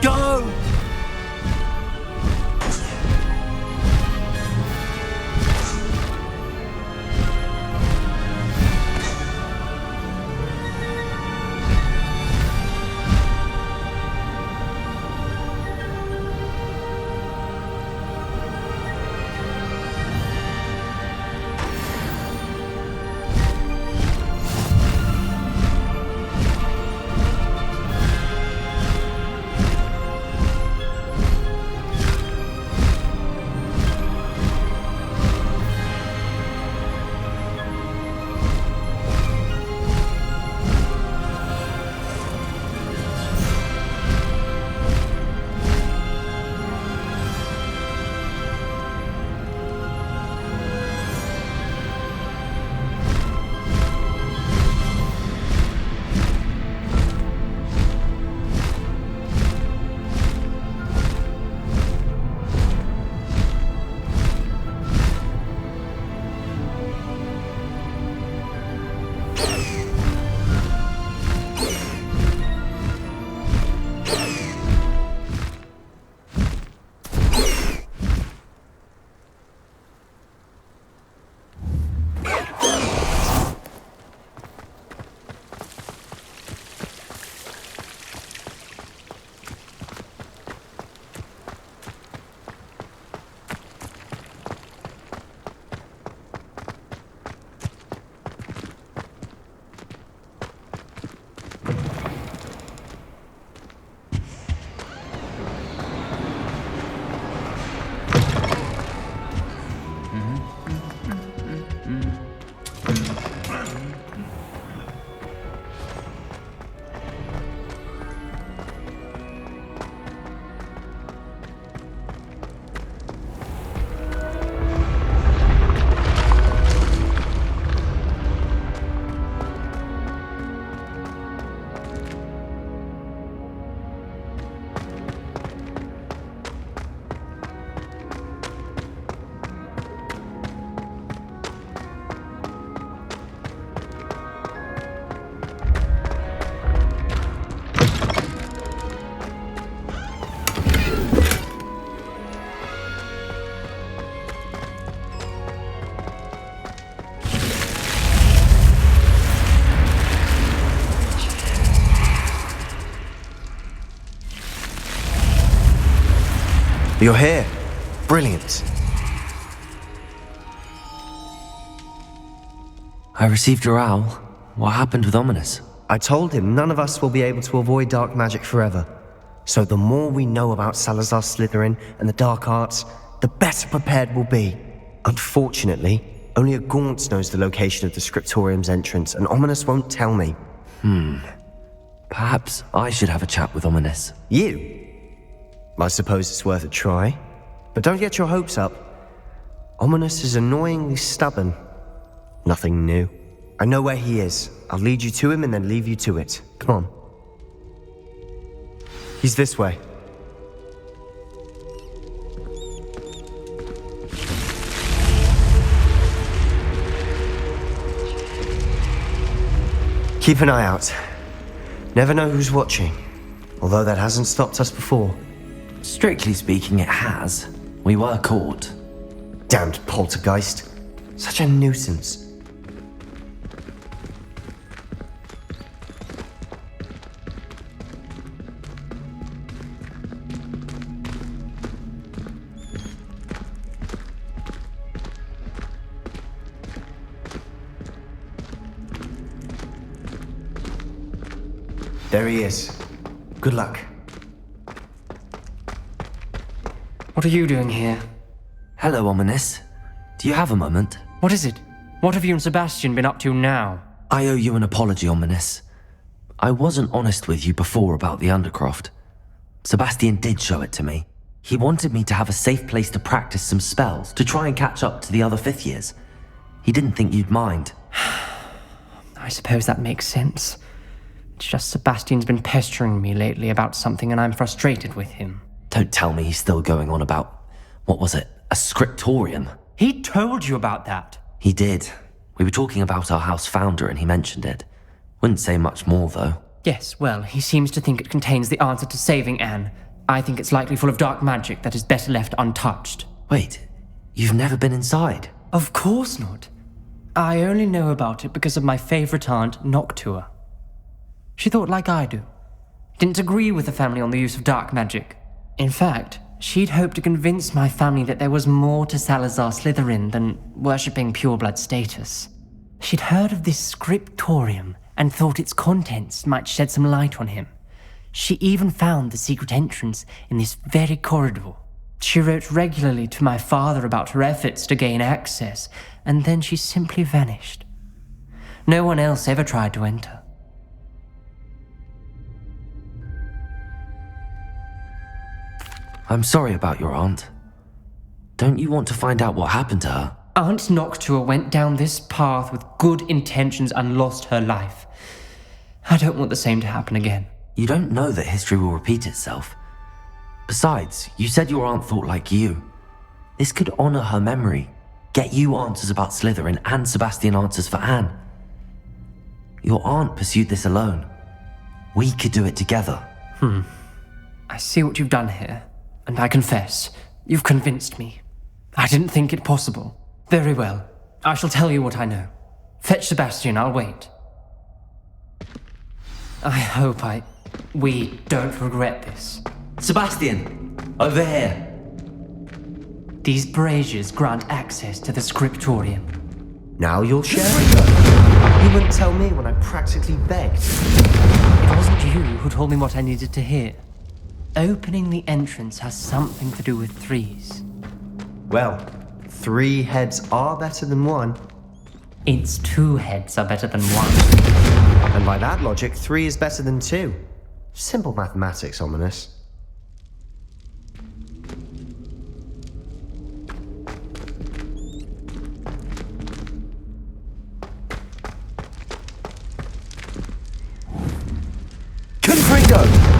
Go! You're here. Brilliant. I received your owl. What happened with Ominous? I told him none of us will be able to avoid dark magic forever. So the more we know about Salazar Slytherin and the dark arts, the better prepared we'll be. Unfortunately, only a Gaunt knows the location of the Scriptorium's entrance, and Ominous won't tell me. Perhaps I should have a chat with Ominous. You? I suppose it's worth a try. But don't get your hopes up. Ominous is annoyingly stubborn. Nothing new. I know where he is. I'll lead you to him and then leave you to it. Come on. He's this way. Keep an eye out. Never know who's watching. Although that hasn't stopped us before. Strictly speaking, it has. We were caught. Damned poltergeist. Such a nuisance. There he is. Good luck. What are you doing here? Hello, Ominous. Do you have a moment? What is it? What have you and Sebastian been up to now? I owe you an apology, Ominous. I wasn't honest with you before about the Undercroft. Sebastian did show it to me. He wanted me to have a safe place to practice some spells, to try and catch up to the other 5th years. He didn't think you'd mind. I suppose that makes sense. It's just Sebastian's been pestering me lately about something and I'm frustrated with him. Don't tell me he's still going on about, what was it, a scriptorium? He told you about that. He did. We were talking about our house founder and he mentioned it. Wouldn't say much more, though. Yes, well, he seems to think it contains the answer to saving Anne. I think it's likely full of dark magic that is better left untouched. Wait, you've never been inside? Of course not. I only know about it because of my favourite aunt, Noctua. She thought like I do. Didn't agree with the family on the use of dark magic. In fact, she'd hoped to convince my family that there was more to Salazar Slytherin than worshipping pureblood status. She'd heard of this scriptorium and thought its contents might shed some light on him. She even found the secret entrance in this very corridor. She wrote regularly to my father about her efforts to gain access, and then she simply vanished. No one else ever tried to enter. I'm sorry about your aunt. Don't you want to find out what happened to her? Aunt Noctua went down this path with good intentions and lost her life. I don't want the same to happen again. You don't know that history will repeat itself. Besides, you said your aunt thought like you. This could honor her memory, get you answers about Slytherin and Sebastian answers for Anne. Your aunt pursued this alone. We could do it together. I see what you've done here, and I confess, you've convinced me. I didn't think it possible. Very well, I shall tell you what I know. Fetch Sebastian, I'll wait. I hope we don't regret this. Sebastian! Over here! These braziers grant access to the scriptorium. Now you'll share it? You wouldn't tell me when I practically begged. It wasn't you who told me what I needed to hear. Opening the entrance has something to do with threes. Well, 3 heads are better than 1. It's 2 heads are better than 1. And by that logic, 3 is better than 2. Simple mathematics, Ominous. Confringo!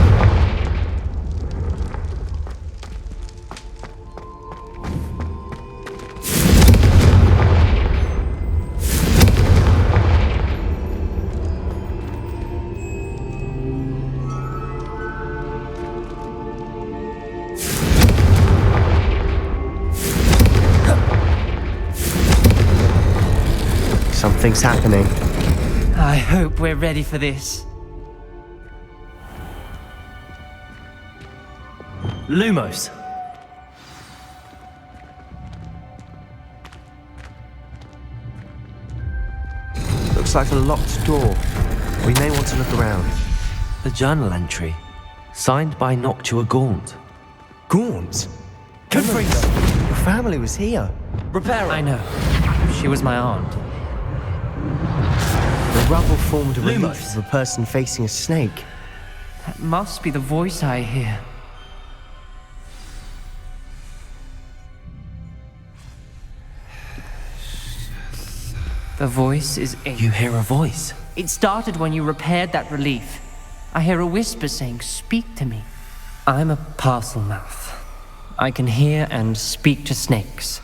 Something's happening. I hope we're ready for this. Lumos! Looks like a locked door. We may want to look around. A journal entry, signed by Noctua Gaunt. Gaunt? Confringo! Your family was here. Reparo! I know. She was my aunt. The rubble formed a relief Lumos. of a person facing a snake. That must be the voice I hear. The voice is in. You hear a voice? It started when you repaired that relief. I hear a whisper saying, "Speak to me." I'm a parcel mouth. I can hear and speak to snakes.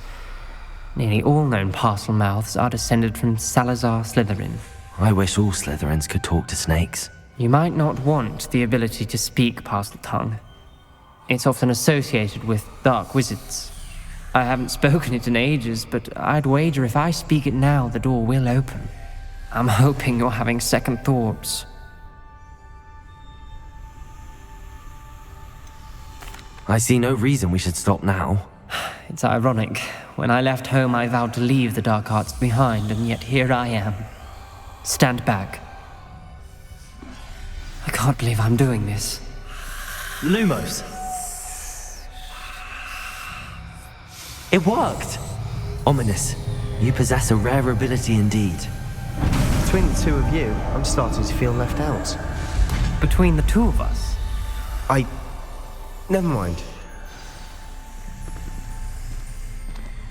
Nearly all known parcel mouths are descended from Salazar Slytherin. I wish all Slytherins could talk to snakes. You might not want the ability to speak parcel tongue. It's often associated with dark wizards. I haven't spoken it in ages, but I'd wager if I speak it now, the door will open. I'm hoping you're having second thoughts. I see no reason we should stop now. It's ironic. When I left home, I vowed to leave the dark arts behind, and yet here I am. Stand back. I can't believe I'm doing this. Lumos! It worked! Ominous, you possess a rare ability indeed. Between the two of you, I'm starting to feel left out. Between the two of us? Never mind.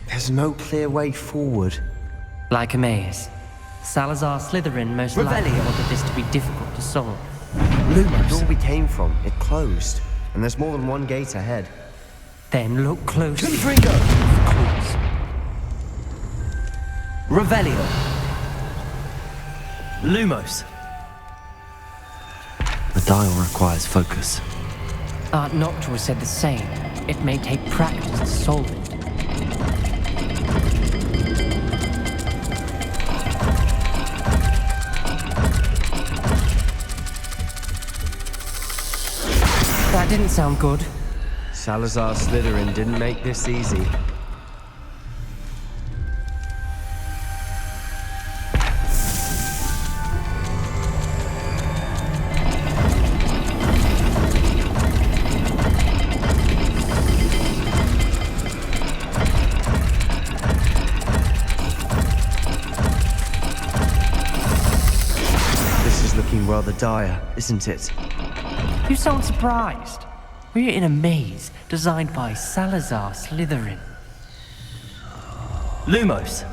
There's no clear way forward. Like a maze. Salazar Slytherin most likely wanted this to be difficult to solve. Lumos. The door we came from, it closed. And there's more than one gate ahead. Then look closely. Confringo! Clues. Revelio. Lumos. The dial requires focus. Aunt Noctua said the same. It may take practice to solve it. That didn't sound good. Salazar Slytherin didn't make this easy. This is looking rather dire, isn't it? You sound surprised. We're in a maze designed by Salazar Slytherin. Lumos.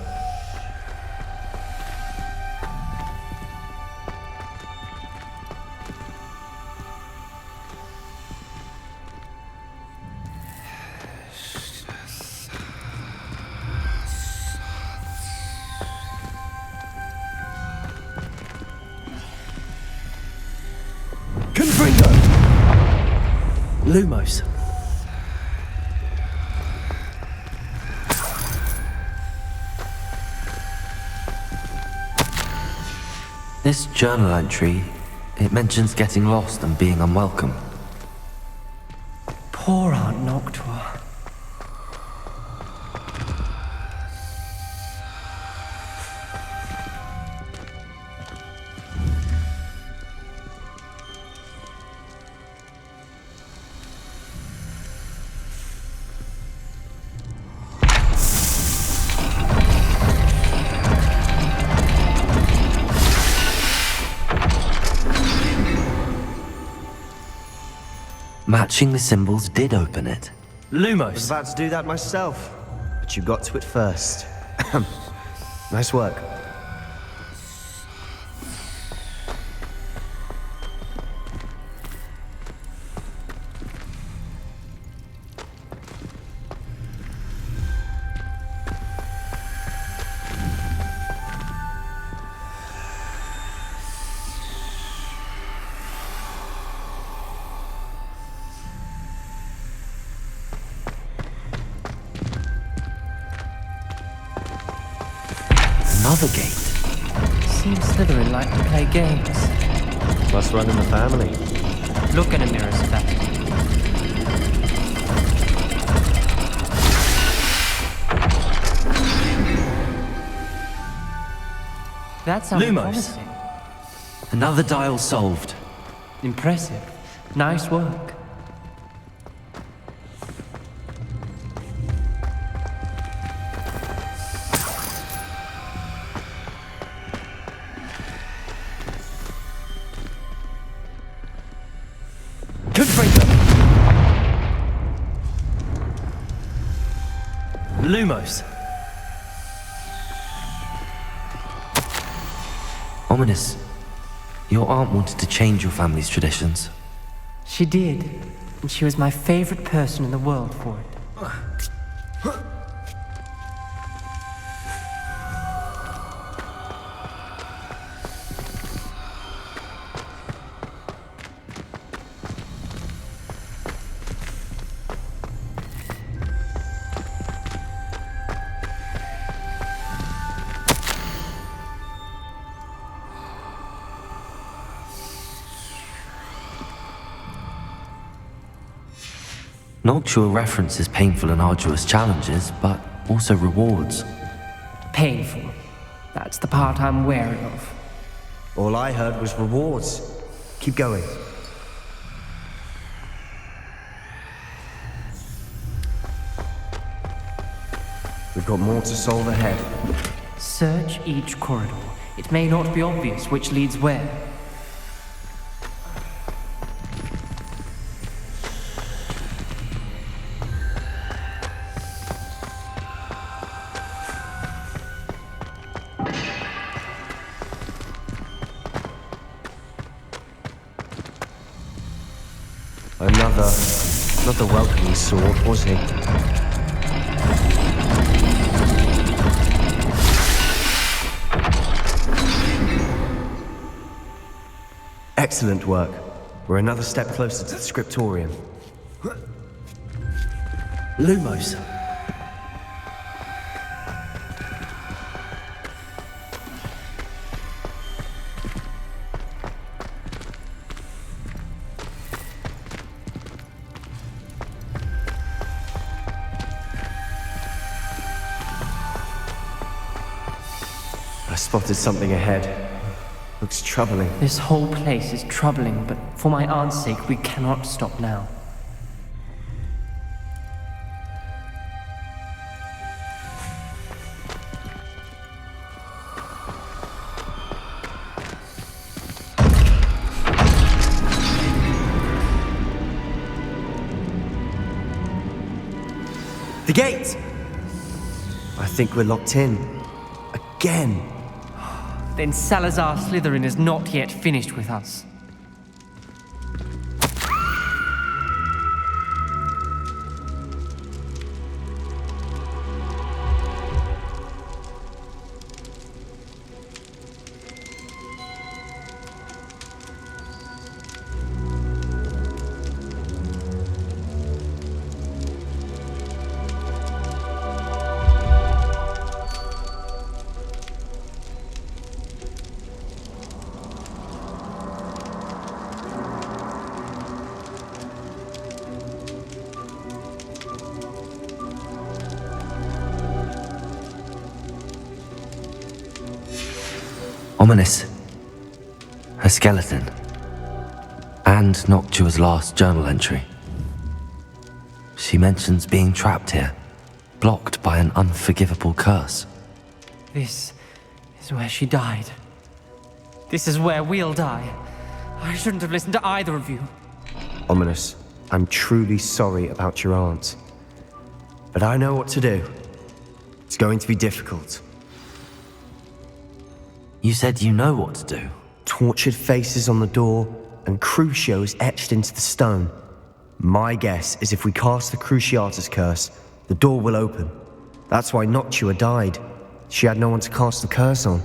Confringo! Lumos. This journal entry, it mentions getting lost and being unwelcome. Poor Aunt Noctua. Matching the symbols did open it. Lumos! I was about to do that myself, but you got to it first. Nice work. Another gate. Seems Slytherin like to play games. Must run in the family. Look in a mirror, Sebastian. That sounds promising. Another dial solved. Impressive. Nice work. Lumos. Ominous. Your aunt wanted to change your family's traditions. She did, and she was my favorite person in the world for it. Noctua references painful and arduous challenges, but also rewards. Painful. That's the part I'm wary of. All I heard was rewards. Keep going. We've got more to solve ahead. Search each corridor. It may not be obvious which leads where. Another welcoming sword, was he? Excellent work. We're another step closer to the scriptorium. Lumos. I spotted something ahead. Looks troubling. This whole place is troubling, but for my aunt's sake, we cannot stop now. The gate! I think we're locked in. Again. Then Salazar Slytherin is not yet finished with us. Ominous. Her skeleton. And Noctua's last journal entry. She mentions being trapped here, blocked by an unforgivable curse. This is where she died. This is where we'll die. I shouldn't have listened to either of you. Ominous, I'm truly sorry about your aunt. But I know what to do. It's going to be difficult. You said you know what to do. Tortured faces on the door, and Crucio is etched into the stone. My guess is if we cast the Cruciatus curse, the door will open. That's why Noctua died. She had no one to cast the curse on.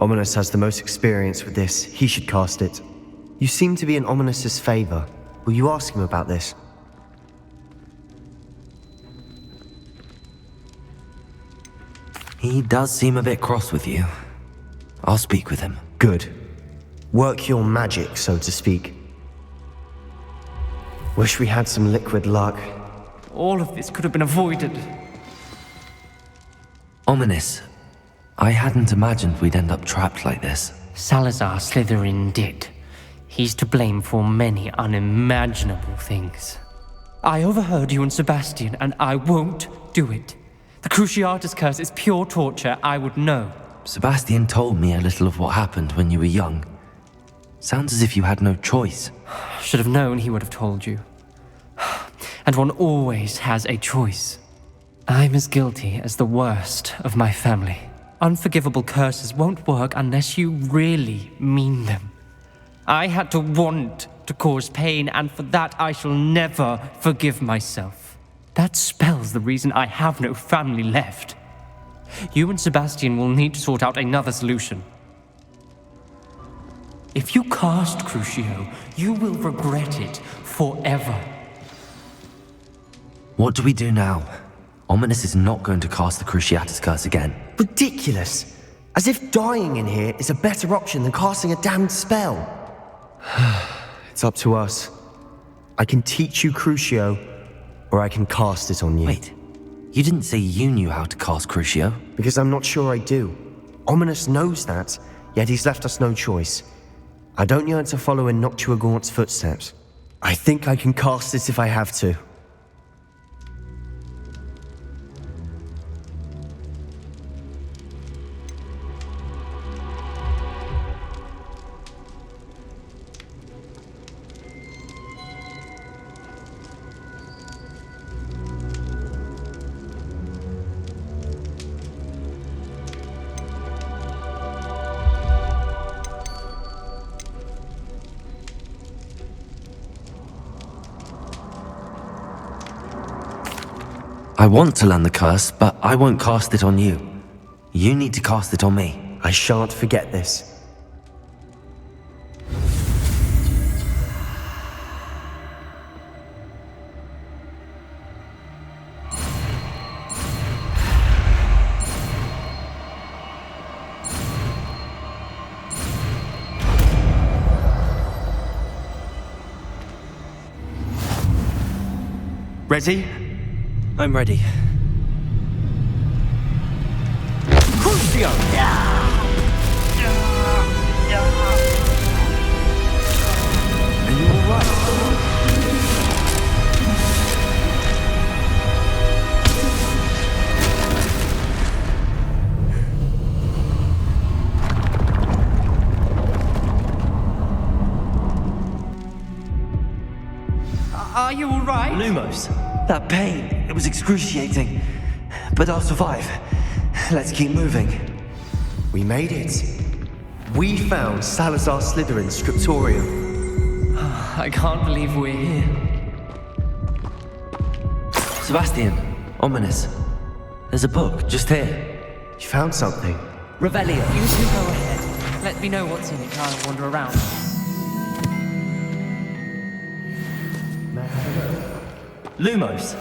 Ominous has the most experience with this. He should cast it. You seem to be in Ominous's favor. Will you ask him about this? He does seem a bit cross with you. I'll speak with him. Good. Work your magic, so to speak. Wish we had some liquid luck. All of this could have been avoided. Ominous. I hadn't imagined we'd end up trapped like this. Salazar Slytherin did. He's to blame for many unimaginable things. I overheard you and Sebastian, and I won't do it. The Cruciatus curse is pure torture, I would know. Sebastian told me a little of what happened when you were young. Sounds as if you had no choice. Should have known he would have told you. And one always has a choice. I'm as guilty as the worst of my family. Unforgivable curses won't work unless you really mean them. I had to want to cause pain, and for that I shall never forgive myself. That spells the reason I have no family left. You and Sebastian will need to sort out another solution. If you cast Crucio, you will regret it forever. What do we do now? Ominous is not going to cast the Cruciatus curse again. Ridiculous! As if dying in here is a better option than casting a damned spell. It's up to us. I can teach you Crucio, or I can cast it on you. Wait, you didn't say you knew how to cast Crucio? Because I'm not sure I do. Ominous knows that, yet he's left us no choice. I don't yearn to follow in Noctua Gaunt's footsteps. I think I can cast it if I have to. I want to learn the curse, but I won't cast it on you. You need to cast it on me. I shan't forget this. Ready? I'm ready. Crucio! Are you alright? Are you alright? Lumos, that pain, it was excruciating. But I'll survive. Let's keep moving. We made it. We found Salazar Slytherin's scriptorium. I can't believe we're here. Sebastian, Ominous. There's a book just here. You found something? Revelio, you two go ahead. Let me know what's in it. I'll wander around. Lumos.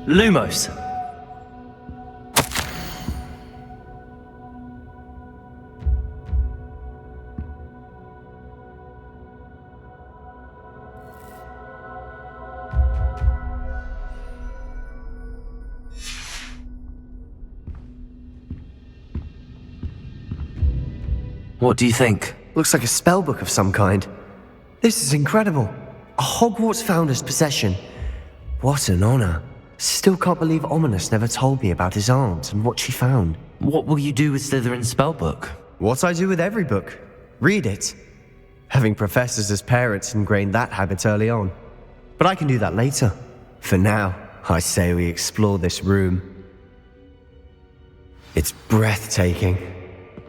Lumos. What do you think? Looks like a spellbook of some kind. This is incredible. A Hogwarts founder's possession. What an honor. Still can't believe Ominous never told me about his aunt and what she found. What will you do with Slytherin's spellbook? What I do with every book. Read it. Having professors as parents ingrained that habit early on. But I can do that later. For now, I say we explore this room. It's breathtaking.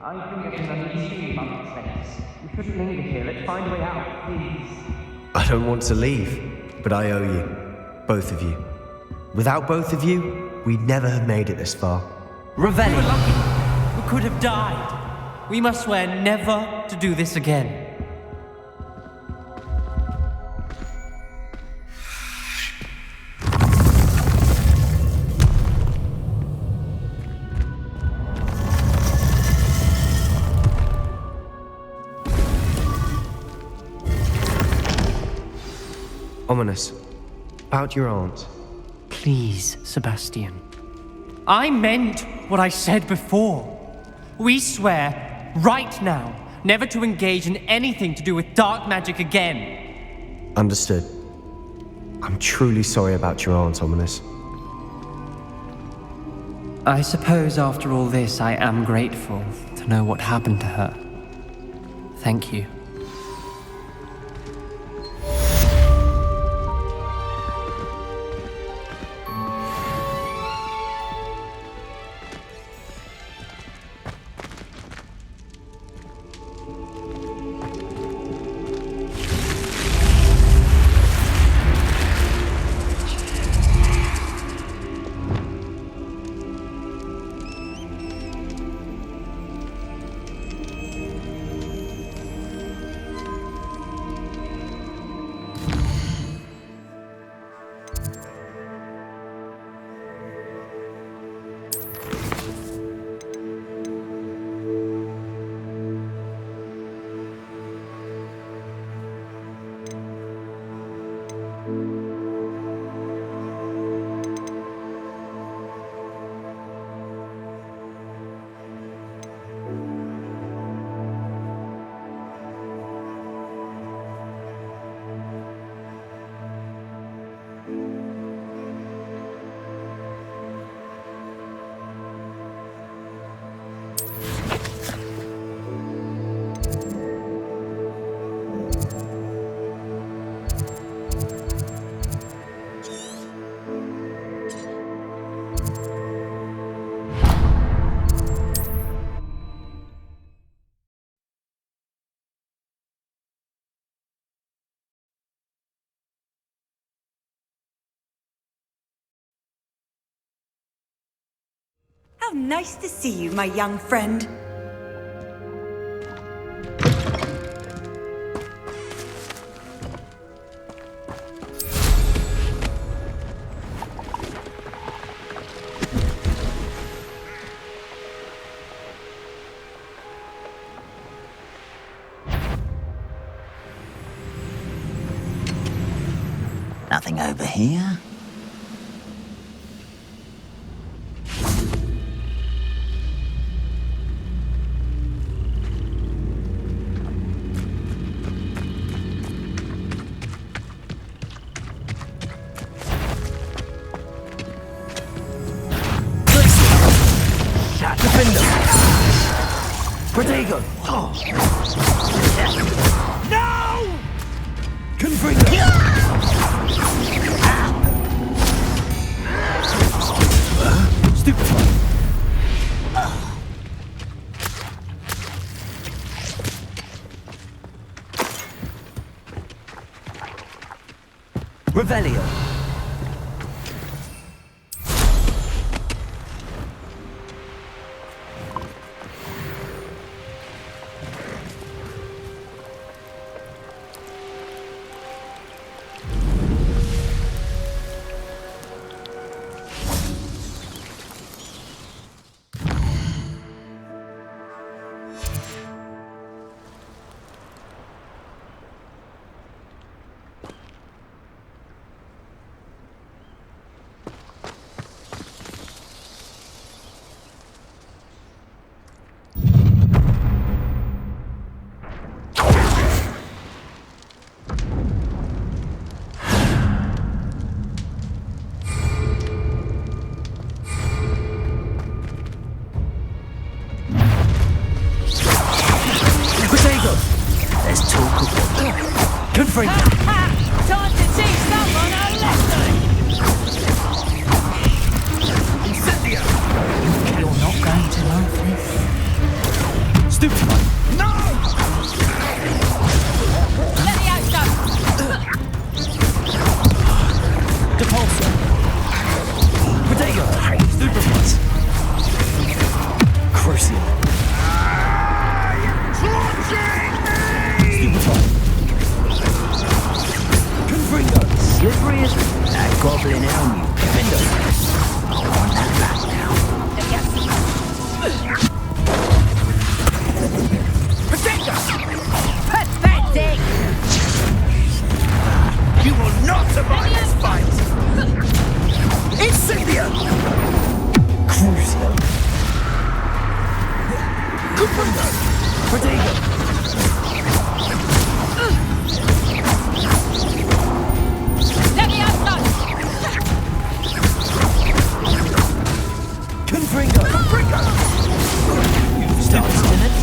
I think it's an uneasy feeling about this place. We shouldn't linger here. Let's find a way out, please. I don't want to leave, but I owe you. Both of you. Without both of you, we'd never have made it this far. Revelio! We were lucky. We could have died. We must swear never to do this again. Ominous. About your aunt. Please, Sebastian. I meant what I said before. We swear, right now, never to engage in anything to do with dark magic again. Understood. I'm truly sorry about your aunt, Ominous. I suppose after all this, I am grateful to know what happened to her. Thank you. How nice to see you, my young friend. Nothing over here. Protego! Oh. No! Confringo! Stupid. Revelio. Confringo! Time to teach someone a lesson! Incendio! You're not going to like this. Stupid. No! Let the out go! Depulso. Protego. Stupid. Crucio. Slippery as that goblin elm, you window. I want that back now. Protect us! Pathetic! You will not Let me outside! Confringo! You started in it.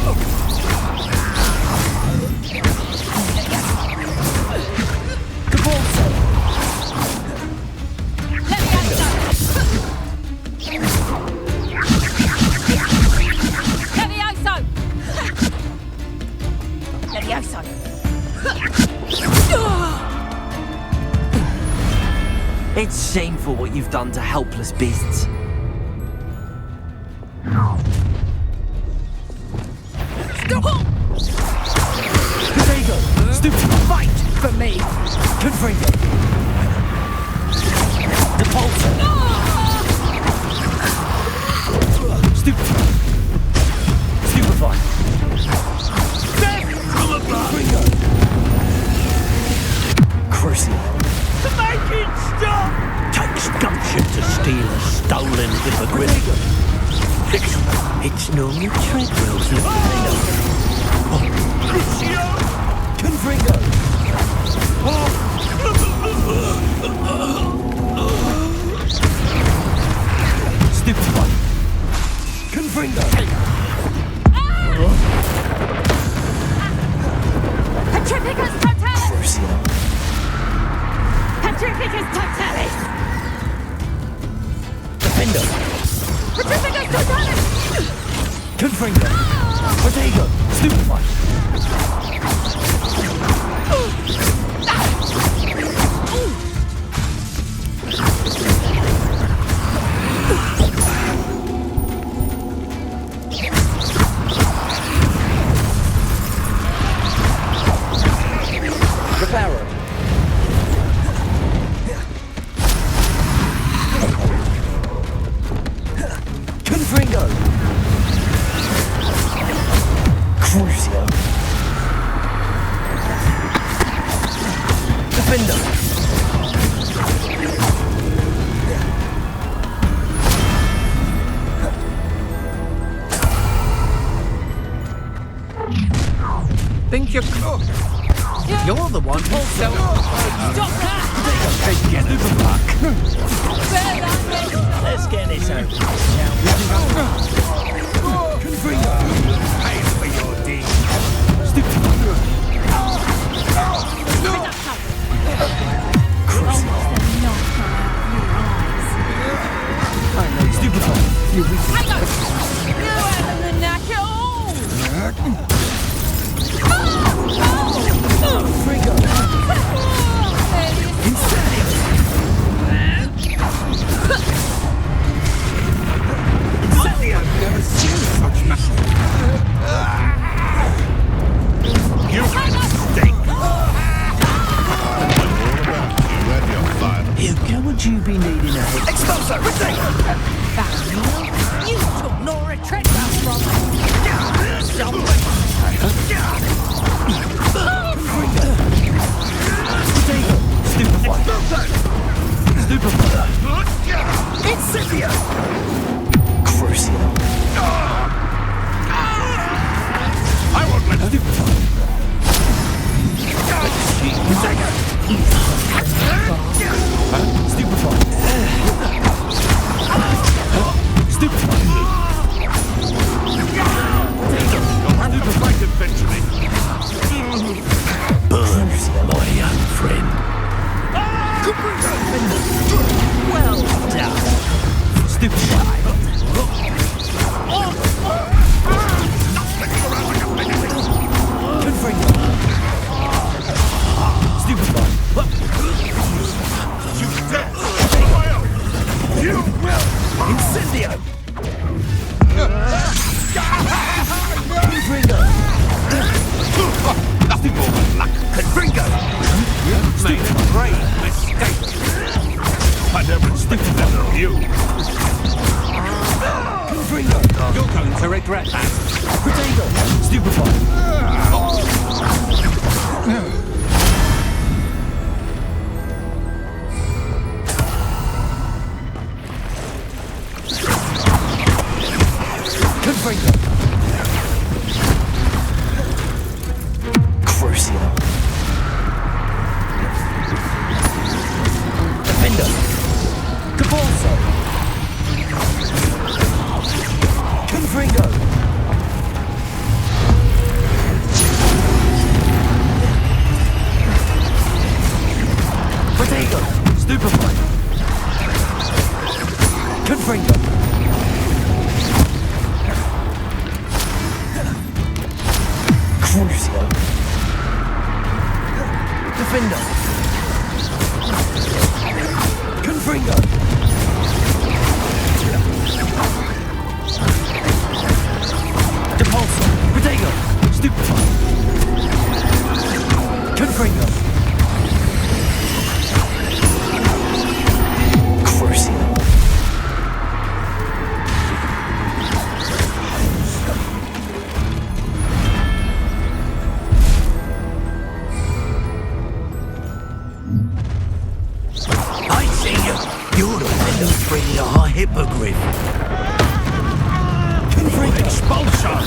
It's shameful what you've done to helpless beasts. Stop! Confringo! Stupid! Fight for me! Confringo! Depulso! Stupid! Stupefy! Confringo! Crucio! Make it stop! Takes gumption to steal a stolen hippogriff. It's no new Treadwell's Crucio! Confringo! Stupefy! Confringo! Petrificus totalis! Crucio! Petrificus totalis! Defendo! Petrificus totalis! Confringo! Protego! Stupefy! Reparo. Confringo! Crucio! Defendo! Think you're cool. You're the one who's so... Stop that! Get the fuck. Bear that bitch! Let's get this over, shall we? Confringo! Pay for your deed. Hang on! You haven't the knack at all! Confringo! Never seen such You stink! You and your fun. How would you be needing a head? Expulso! Protego! You took Nora Treadwell from me! Protego! Stupefy! Stupefy! Incendio! Crucio! I won't let Stupefy! Protego! Stupefy! Stupefy! You'll have to fight eventually. Burn, my young friend. Well done. Stupefy! Confringo! Stupefy! You dead! Fire! You will! Incendio! Confringo! Nothing more than luck. Confringo! You've made a great mistake. I never expected that of you. Confringo! You're going to regret that. Protego! Stupefy! Confringo! CRUCIO. Defender. Confringo. Depulso. Protego. Stupefy. Confringo. CRUCIO. I see you. You're the one who's bringing our hippogriff. Expulsion!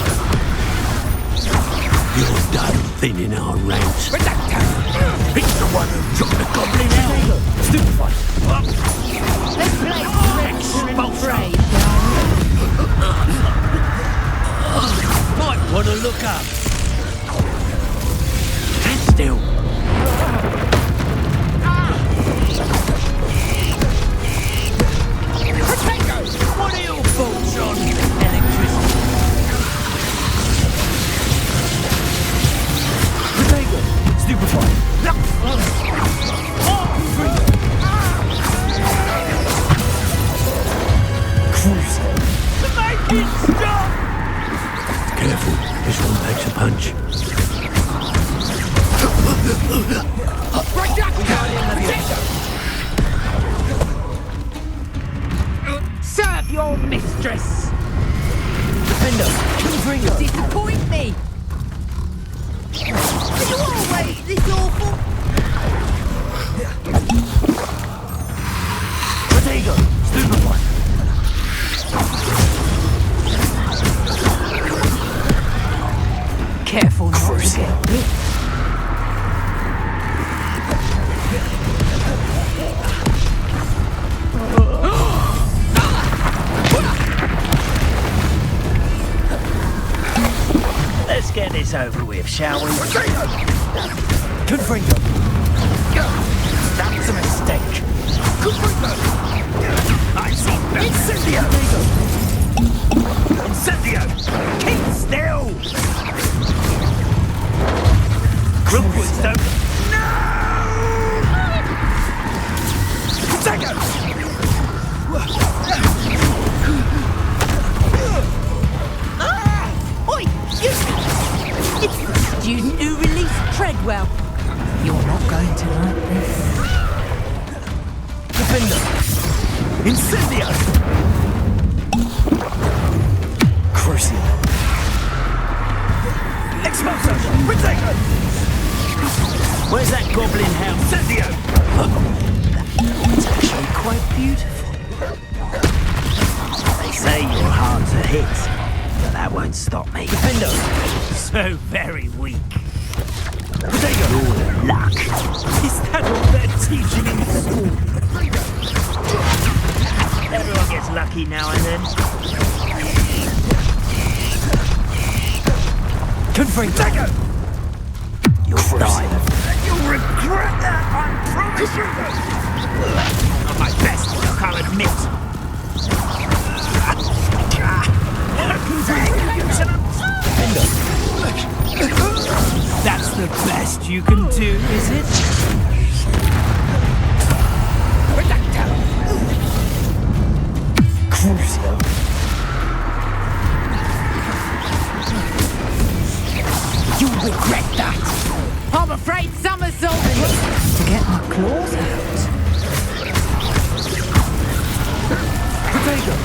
You're done thinning our ranks. It's the one who took the goblin out. Stupefy. Expulsion! Might want to look up. Stand still. What are your thoughts on electricity? Protego. Stupefy. CRUCIO. Make it stop! Careful, this one packs a punch. Serve your mistress! Defender. Confringo. Disappoint me! Is it always this awful? Protego. Stupefy. Careful not to get bit. Let's get this over with, shall we? Confringo. That's a mistake. I see better. Incendio. Incendio! Keep still! Rookwood's don't... No! Protego! Oi! You! It's the student who released Treadwell. You're not going to like this. Defender. Incendio. CRUCIO. Expulso! Protego! Where's that goblin house? Incendio! It's actually quite beautiful. They say you're hard to hit, but that won't stop me. Defender. So very weak. Protego! Your luck. Is that all they're teaching in school? Everyone gets lucky now and then. Confringo. You'll die. You'll regret that, I promise you. Not my best work, I'll admit. That's the best you can do, is it? CRUCIO. You'll regret that. I'm afraid somersaulting to get my claws out. Protego.